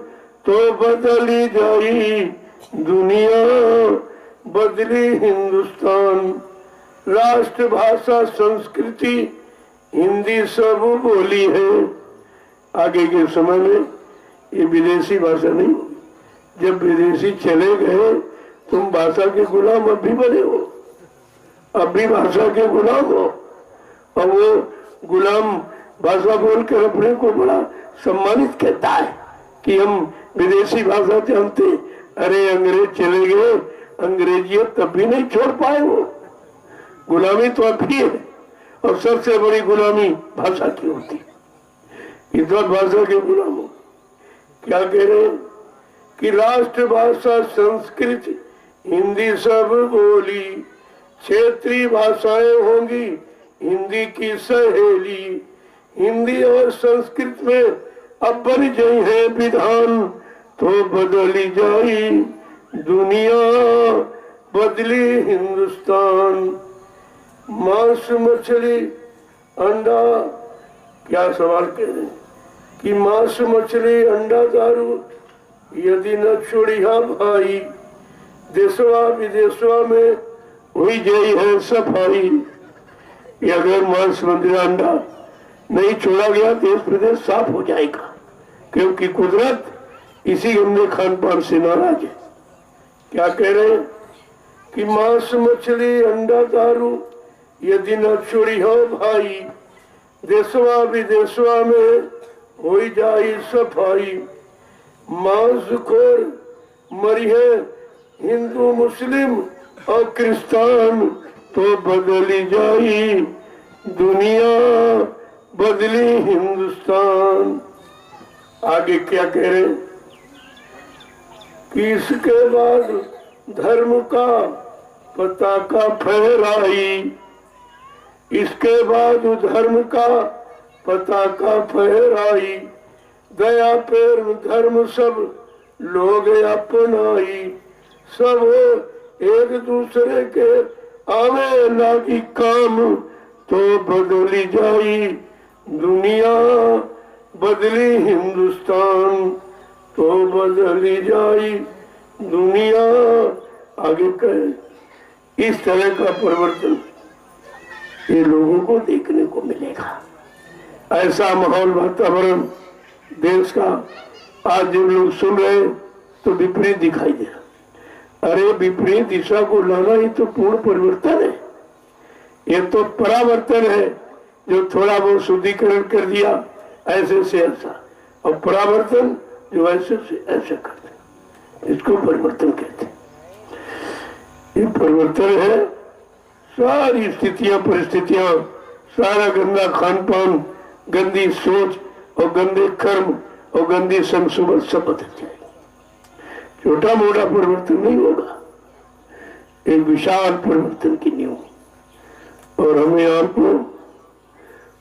तो बदली जाई दुनिया, बदली हिंदुस्तान। राष्ट्रभाषा संस्कृति हिंदी सब बोली है, आगे के समय में ये विदेशी भाषा नहीं होगी। जब विदेशी चले गए तुम भाषा के गुलाम अब भी बने हो, अब भी भाषा के गुलाम हो। और वो गुलाम भाषा बोलकर अपने को बड़ा सम्मानित कहता है कि हम विदेशी भाषा जानते। अरे अंग्रेज चले गए, अंग्रेजियत तब भी नहीं छोड़ पाए, वो गुलामी तो अब भी है। और सबसे बड़ी गुलामी भाषा की होती, इस बात भाषा के गुलाम हो। क्या कह रहे हैं कि राष्ट्रभाषा संस्कृत हिंदी सब बोली, क्षेत्रीय भाषाएं होंगी हिंदी की सहेली, हिंदी और संस्कृत में अब बन गई है विधान तो बदली जाई दुनिया, बदली हिंदुस्तान। मांस मछली अंडा, क्या सवाल कह रहे हैं कि मांस मछली अंडा दारू यदि न छोड़िया भाई, देशवा विदेशवा में हुई गई है सफाई। अगर मांस मंदिर अंडा नहीं छोड़ा गया देश प्रदेश साफ हो जाएगा, क्योंकि कुदरत इसी गंदे खान पान से नाराज है। क्या कह रहे हैं कि मांस मछली अंडा दारू यदि न छोड़ी हो भाई, देशवा विदेशवा में हो जाई सफाई। मांस खोर मरी है हिंदू मुस्लिम और क्रिस्तान तो बदली जाई दुनिया, बदली हिंदुस्तान। आगे क्या कह रहे कि इसके बाद धर्म का पताका फहराई, इसके बाद धर्म का पताका फहराई, दया प्रेम धर्म सब लोग अपनाई, सब एक दूसरे के आवे लागी काम तो बदली जाई दुनिया, बदली हिंदुस्तान तो बदली जाई दुनिया। आगे कहे इस तरह का परिवर्तन ये लोगों को देखने को मिलेगा। ऐसा माहौल वातावरण देश का आज जब लोग सुन रहे तो विपरीत दिखाई दे रहा। अरे विपरीत दिशा को लाना ही तो पूर्ण परिवर्तन है, ये तो परावर्तन है जो थोड़ा बहुत शुद्धिकरण कर दिया ऐसे से ऐसा, और परावर्तन जो ऐसे से ऐसा करते, इसको परिवर्तन कहते हैं। ये परिवर्तन है सारी स्थितियां परिस्थितियां, सारा गंदा खान पान, गंदी सोच और गंदे कर्म और गंदी संस्कृत सब बदल जाएगी। छोटा मोटा परिवर्तन नहीं होगा, एक विशाल परिवर्तन की नींव, और हमें आपको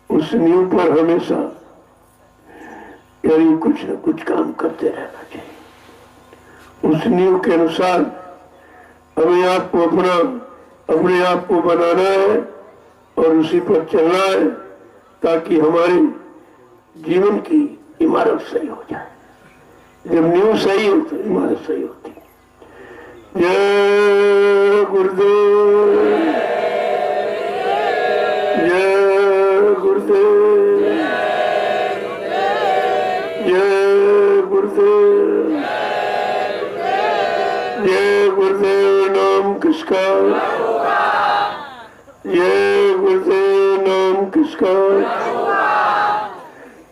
उस नींव पर हमेशा यानी कुछ न कुछ काम करते रहना चाहिए। उस नींव के अनुसार हमें आपको अपने आप को बनाना है और उसी पर चलना है, ताकि हमारी जीवन की इमारत सही हो जाए। जब नींव सही हो तो इमारत सही होती। जय गुरुदेव, जय गुरुदेव, जय गुरुदेव, जय गुरुदेव। नाम किसका? जय गुरुदेव। नाम किसका?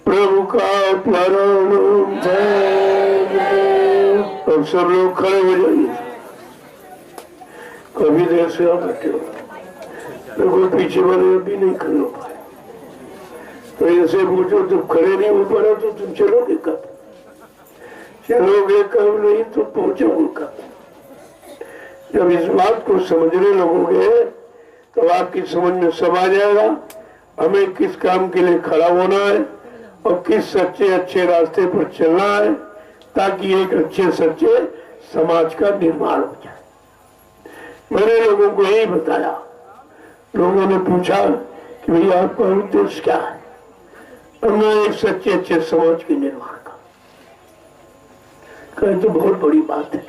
प्रभु का प्यारा नाम। जय गुरुदेव। अब सब लोग खड़े हो जाइए। कभी देर से आप बैठे हो, बिल्कुल पीछे वाले अभी नहीं खड़े हो पाए, तो ऐसे पूछो जब खड़े नहीं हो पा रहे तो तुम चलोगे कब? चलोगे कब? नहीं तो पहुंचोगे कब? जब इस बात को समझने लगोगे तो आपकी समझ में सब आ जाएगा हमें किस काम के लिए खड़ा होना है और किस सच्चे अच्छे रास्ते पर चलना है, ताकि एक अच्छे सच्चे समाज का निर्माण हो जाए। मैंने लोगों को यही बताया। लोगों ने पूछा कि भैया आपका उद्देश्य क्या है? और मैं एक सच्चे अच्छे समाज के निर्माण का। कहे तो बहुत बड़ी बात है।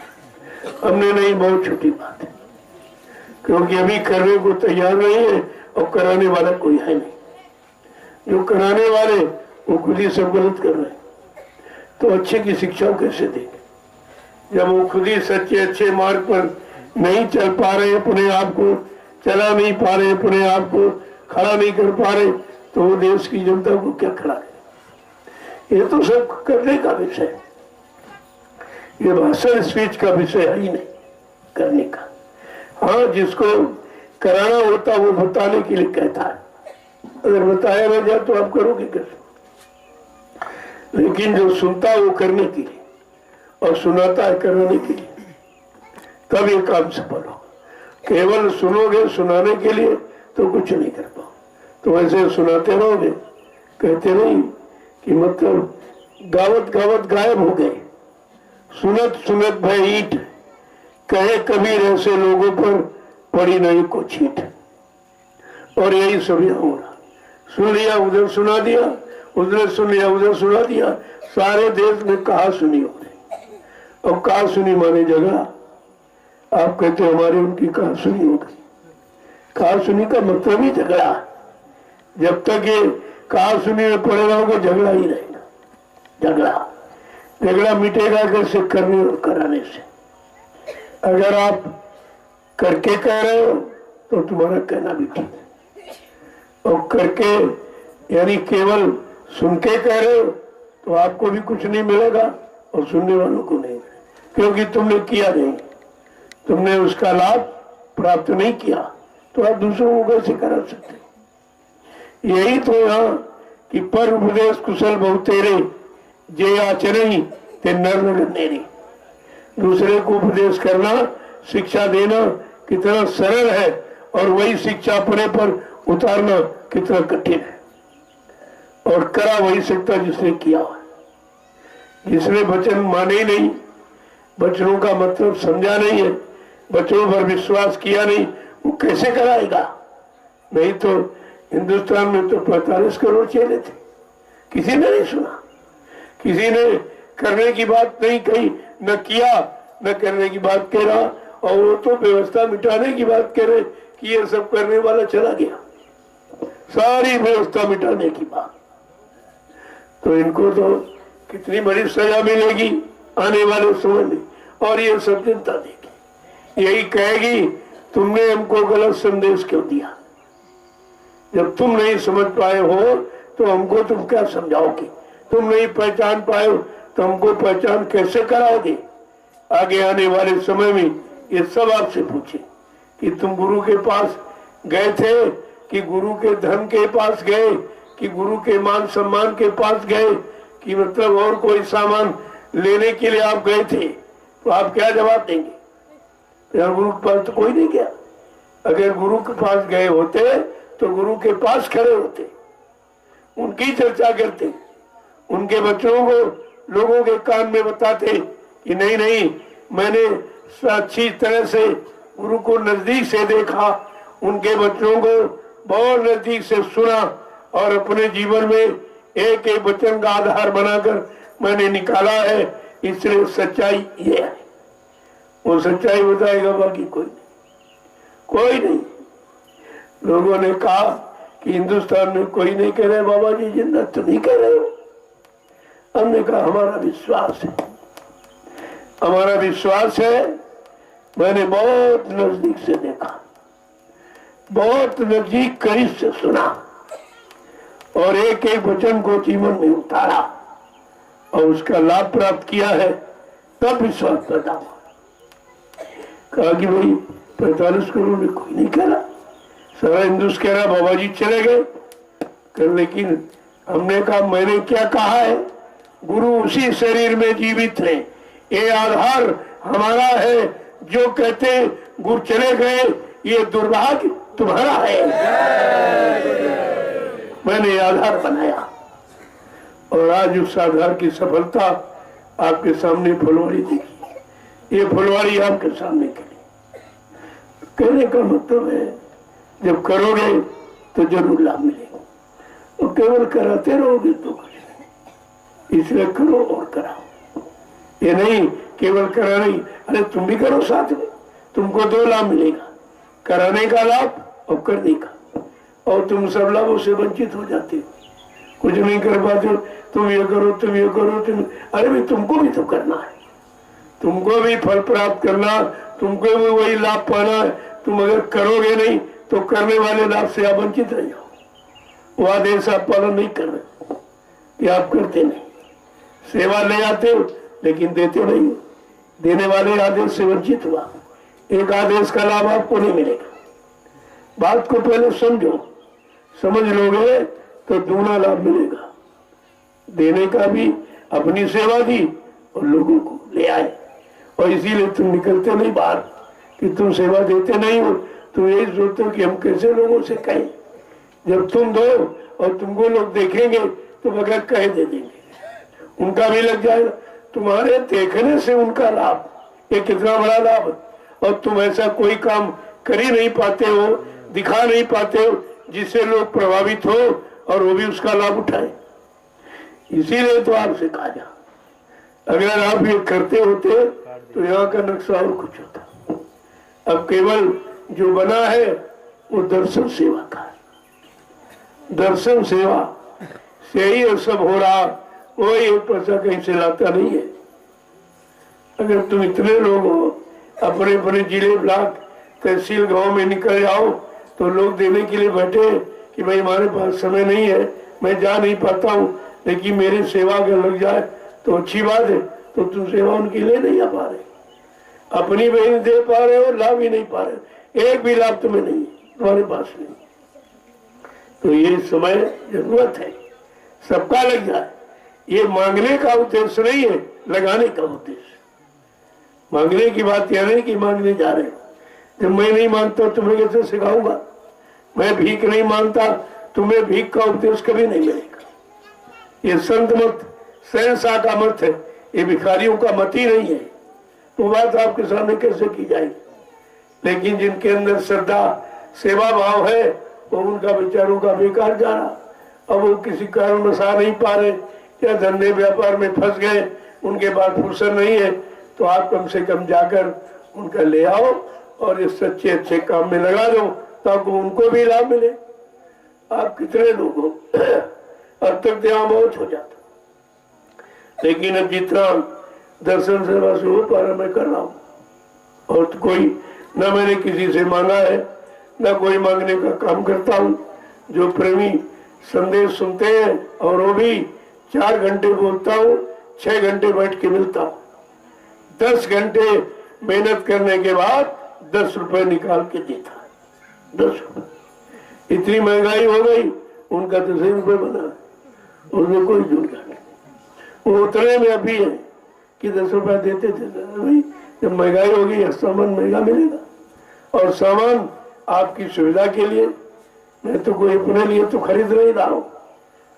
हमने नहीं, बहुत छोटी बात है, क्योंकि अभी करने को तैयार नहीं है और कराने वाला कोई है नहीं। जो कराने वाले वो खुद ही सब गलत कर रहे हैं, तो अच्छे की शिक्षा कैसे देंगे? जब वो खुद ही सच्चे अच्छे मार्ग पर नहीं चल पा रहे, अपने आप को चला नहीं पा रहे, अपने आप को खड़ा नहीं कर पा रहे, तो वो देश की जनता को क्या खड़ा करे? ये तो सब करने का विषय है, ये भाषण स्पीच का विषय है ही नहीं करने का। हाँ, जिसको कराना होता वो बताने के लिए कहता है, अगर बताया ना जाए तो आप करोगे कैसे? लेकिन जो सुनता है वो करने के लिए और सुनाता है कराने के लिए, तब ये काम सफल हो। केवल सुनोगे सुनाने के लिए तो कुछ नहीं कर पाओ। तो वैसे सुनाते रहोगे, कहते नहीं कि मतलब गावत गावत गायब हो गए, सुनत सुनत भय ईट, कहे कबीर ऐसे लोगों पर पड़ी नहीं को छीट। और यही सब यहाँ हो रहा। सुन लिया उधर सुना दिया, उधर सुन लिया उधर सुना दिया, सारे देश में कहा सुनी हो गई। और कहा सुनी माने झगड़ा। आप कहते हमारी उनकी कहा सुनी हो गई। कहा सुनी का मतलब ही झगड़ा। जब तक ये कहा सुनी में पड़े रहोगे झगड़ा ही रहेगा। झगड़ा झगड़ा मिटेगा कैसे? करने और कराने से। अगर आप करके कह रहे हो तो तुम्हारा कहना भी ठीक है, और करके यानी केवल सुन के कह रहे हो तो आपको भी कुछ नहीं मिलेगा और सुनने वालों को नहीं मिलेगा, क्योंकि तुमने किया नहीं, तुमने उसका लाभ प्राप्त नहीं किया, तो आप दूसरों को कैसे करा सकते? यही तो यहाँ कि पर उपदेश कुशल बहु तेरे, जे आचरण ते नर नेरे। दूसरे को उपदेश करना, शिक्षा देना कितना सरल है, और वही शिक्षा अपने पर उतारना कितना कठिन है। और करा वही सकता जिसने किया है। जिसने वचन माने ही नहीं, वचनों का मतलब समझा नहीं है, वचनों पर विश्वास किया नहीं, वो कैसे कराएगा? नहीं तो हिंदुस्तान में तो 45 करोड़ चेले थे, किसी ने नहीं सुना, किसी ने करने की बात नहीं कही, न किया, न करने की बात कह रहा, और वो तो व्यवस्था मिटाने की बात कह रहे कि ये सब करने वाला चला गया, सारी व्यवस्था मिटाने की बात। तो इनको तो कितनी बड़ी सजा मिलेगी आने वाले समय में, और ये सब जनता देगी। यही कहेगी तुमने हमको गलत संदेश क्यों दिया? जब तुम नहीं समझ पाए हो तो हमको तुम क्या समझाओगे? तुम नहीं पहचान पाए हो तो हमको पहचान कैसे कराओगे? आगे आने वाले समय में ये सब आपसे पूछे कि तुम गुरु के पास गए थे, कि गुरु के धन के पास गए, कि गुरु के मान सम्मान के पास गए, कि मतलब और कोई सामान लेने के लिए आप गए थे, तो आप क्या जवाब देंगे? यार गुरु के पास तो कोई नहीं गया। अगर गुरु के पास गए होते तो गुरु के पास खड़े होते, उनकी चर्चा करते, उनके बच्चों को लोगों के कान में बताते कि नहीं नहीं, मैंने अच्छी तरह से गुरु को नजदीक से देखा, उनके बच्चों को बहुत नजदीक से सुना, और अपने जीवन में एक एक वचन का आधार बनाकर मैंने निकाला है, इसलिए सच्चाई ये है। वो सच्चाई बताएगा, बाकी कोई नहीं, कोई नहीं। लोगों ने कहा कि हिंदुस्तान में कोई नहीं कह रहे बाबा जी जिंदा, तुम ही कह रहे हो। हमने कहा हमारा विश्वास है, हमारा विश्वास है। मैंने बहुत नजदीक से देखा, बहुत नजदीक करीब से सुना और एक एक वचन को जीवन में उतारा और उसका लाभ प्राप्त किया है, तब विश्वास पैदा हुआ। कहा कि भाई 45 करोड़ में कोई नहीं कह रहा, सारा हिंदुस्तान कह रहा बाबा जी चले गए कर। लेकिन हमने कहा मैंने क्या कहा है, गुरु उसी शरीर में जीवित है, ये आधार हमारा है। जो कहते गुरु चले गए ये दुर्भाग्य तुम्हारा है। मैंने आधार बनाया और आज उस आधार की सफलता आपके सामने फुलवारी देखी। ये फुलवारी आपके सामने खड़ी। कहने का मतलब है जब करोगे तो जरूर लाभ मिलेगा, और केवल कराते रहोगे तो कुछ नहीं। इसलिए करो और कराओ, ये नहीं केवल करा नहीं। अरे तुम भी करो साथ में, तुमको 2 लाभ मिलेगा, कराने का लाभ और करने का। और तुम सब लाभों से वंचित हो जाते हो, कुछ नहीं कर पाते हो। तुम ये करो, तुम ये करो, तुम, अरे भाई तुमको भी तो करना है, तुमको भी फल प्राप्त करना, तुमको भी वही लाभ पाना है। तुम अगर करोगे नहीं तो करने वाले लाभ से आप वंचित रह जाओ। वो आदेश आप पालन नहीं कर रहे कि आप करते नहीं, सेवा ले आते हो लेकिन देते नहीं हो। देने वाले आदेश से वंचित हुआ, एक आदेश का लाभ आपको नहीं मिलेगा। बात को पहले समझो, समझ लोगे तो दूना लाभ मिलेगा। देने का भी, अपनी सेवा दी और लोगों को ले आए। और इसीलिए तुम निकलते नहीं बाहर कि तुम सेवा देते नहीं हो। तुम यही सोचते हो कि हम कैसे लोगों से कहें। जब तुम दो और तुमको लोग देखेंगे तो बगैर कहे दे देंगे, उनका भी लग जाएगा। तुम्हारे देखने से उनका लाभ, ये कितना बड़ा लाभ है। और तुम ऐसा कोई काम कर ही नहीं पाते हो, दिखा नहीं पाते हो जिससे लोग प्रभावित हो और वो भी उसका लाभ उठाए। इसीलिए तो आपसे कहा जा, अगर आप ये करते होते तो यहाँ का नक्शा और कुछ होता। अब केवल जो बना है वो दर्शन सेवा का है। दर्शन सेवा से ही ये सब हो रहा, वो एक पैसा कहीं से लाता नहीं है। अगर तुम इतने लोग हो, अपने अपने जिले, ब्लॉक, तहसील, गांव में निकल जाओ तो लोग देने के लिए बैठे कि भाई हमारे पास समय नहीं है, मैं जा नहीं पाता हूँ, लेकिन मेरी सेवा अगर लग जाए तो अच्छी बात है। तो तुम सेवा उनके लिए नहीं आ पा रहे, अपनी बहन दे पा रहे हो, लाभ ही नहीं पा रहे, एक भी लाभ तुम्हें नहीं, तुम्हारे पास नहीं। तो ये समय जरूरत है सबका लग जाए। ये मांगने का उद्देश्य नहीं है, लगाने का उद्देश्य। मांगने की बात यह नहीं कि मांगने जा रहे हो। जब मैं नहीं मांगता तुम्हें कैसे सिखाऊंगा? मैं भीख नहीं मांगता, तुम्हें भीख का उपदेश कभी नहीं मिलेगा। ये संत मत, सहनसा का मत है, ये भिखारियों का मत ही नहीं है। वो बात आपके सामने कैसे की जाएगी? लेकिन जिनके अंदर श्रद्धा, सेवा भाव है, वो उनका विचारों का बेकार जा रहा। अब वो किसी कारण में आ नहीं पा रहे या धंधे व्यापार में फंस गए, उनके पास फुर्सत नहीं है, तो आप कम से कम जाकर उनका ले आओ और इस सच्चे अच्छे काम में लगा दो ताकि उनको भी लाभ मिले। आप कितने लोग हो, अब तक यहाँ बहुत हो जाता, लेकिन अब जितना दर्शन सेवा से हो पा रहा मैं कर रहा हूँ। और तो कोई न मैंने किसी से मांगा है, न कोई मांगने का काम करता हूँ। जो प्रेमी संदेश सुनते हैं और वो भी 4 घंटे बोलता हूँ, 6 घंटे बैठ के मिलता हूँ। 10 घंटे मेहनत करने के बाद 10 रुपए निकाल के देता है। 10 रुपए, इतनी महंगाई हो गई, उनका 10 रुपए बना है, उसमें कोई जुड़ नहीं। वो उतने में अभी है कि 10 रुपया देते थे। भाई जब महंगाई होगी सामान महंगा मिलेगा, और सामान आपकी सुविधा के लिए। मैं तो कोई अपने लिए तो खरीद नहीं रहा हूँ।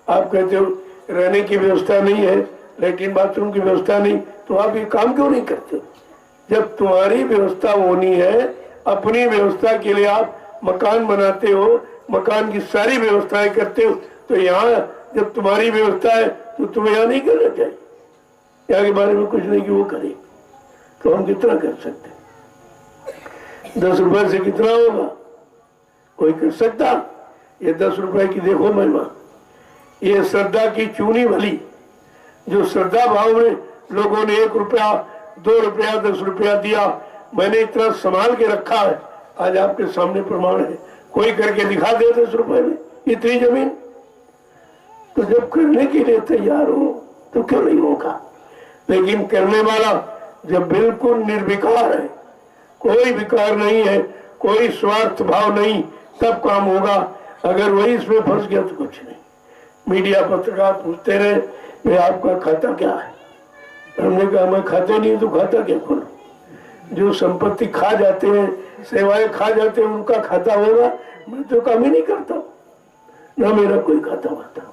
आप कहते हो रहने की व्यवस्था नहीं है, लेकिन बाथरूम की व्यवस्था नहीं, तो आप ये काम क्यों नहीं करते? जब तुम्हारी व्यवस्था होनी है, अपनी व्यवस्था के लिए आप मकान बनाते हो, मकान की सारी व्यवस्थाएं करते हो, तो यहाँ जब तुम्हारी व्यवस्था है तो तुम्हें यहाँ नहीं करना चाहिए, यहाँ के बारे में कुछ नहीं कि वो करे, तो हम कितना कर सकते? 10 रुपए से कितना होगा? कोई कर सकता? ये 10 रुपए की देखो महिमा, ये श्रद्धा की चूनी भली, जो श्रद्धा भाव में लोगों ने 1 रुपया 2 रुपया 10 रुपया दिया, मैंने इतना संभाल के रखा है, आज आपके सामने प्रमाण है। कोई करके दिखा दे 10 रुपए में इतनी जमीन, तो जब करने के लिए तैयार हो तो क्यों नहीं होगा? लेकिन करने वाला जब बिल्कुल निर्विकार है, कोई विकार नहीं है, कोई स्वार्थ भाव नहीं, तब काम होगा। अगर वही इसमें फंस गया तो कुछ नहीं। मीडिया पत्रकार पूछते रहे भाई आपका खाता क्या है, हमने कहा मैं खाते नहीं तो खाता क्या खोलूं? जो संपत्ति खा जाते हैं, सेवाएं खा जाते हैं, उनका खाता होगा? मैं तो काम ही नहीं करता, ना मेरा कोई खाता होता।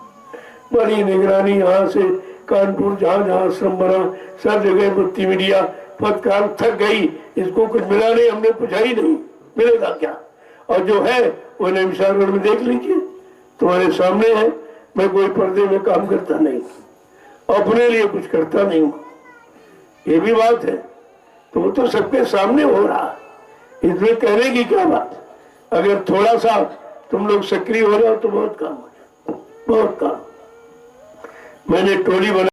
बड़ी निगरानी, यहाँ से कानपुर जहाँ जहाँ आश्रम बना सब जगह मुफ्ती मीडिया पत्रकार थक गई, इसको कुछ मिला नहीं, हमने पूछा ही नहीं, मिलेगा क्या? और जो है वो निमिषारण में देख लीजिए, तुम्हारे सामने है। मैं कोई पर्दे में काम करता नहीं, अपने लिए कुछ करता नहीं हूँ, ये भी बात है। तो वो तो सबके सामने हो रहा है, इसमें कहने की क्या बात? अगर थोड़ा सा तुम लोग सक्रिय हो जाओ तो बहुत काम हो जाए, बहुत काम। मैंने टोली बना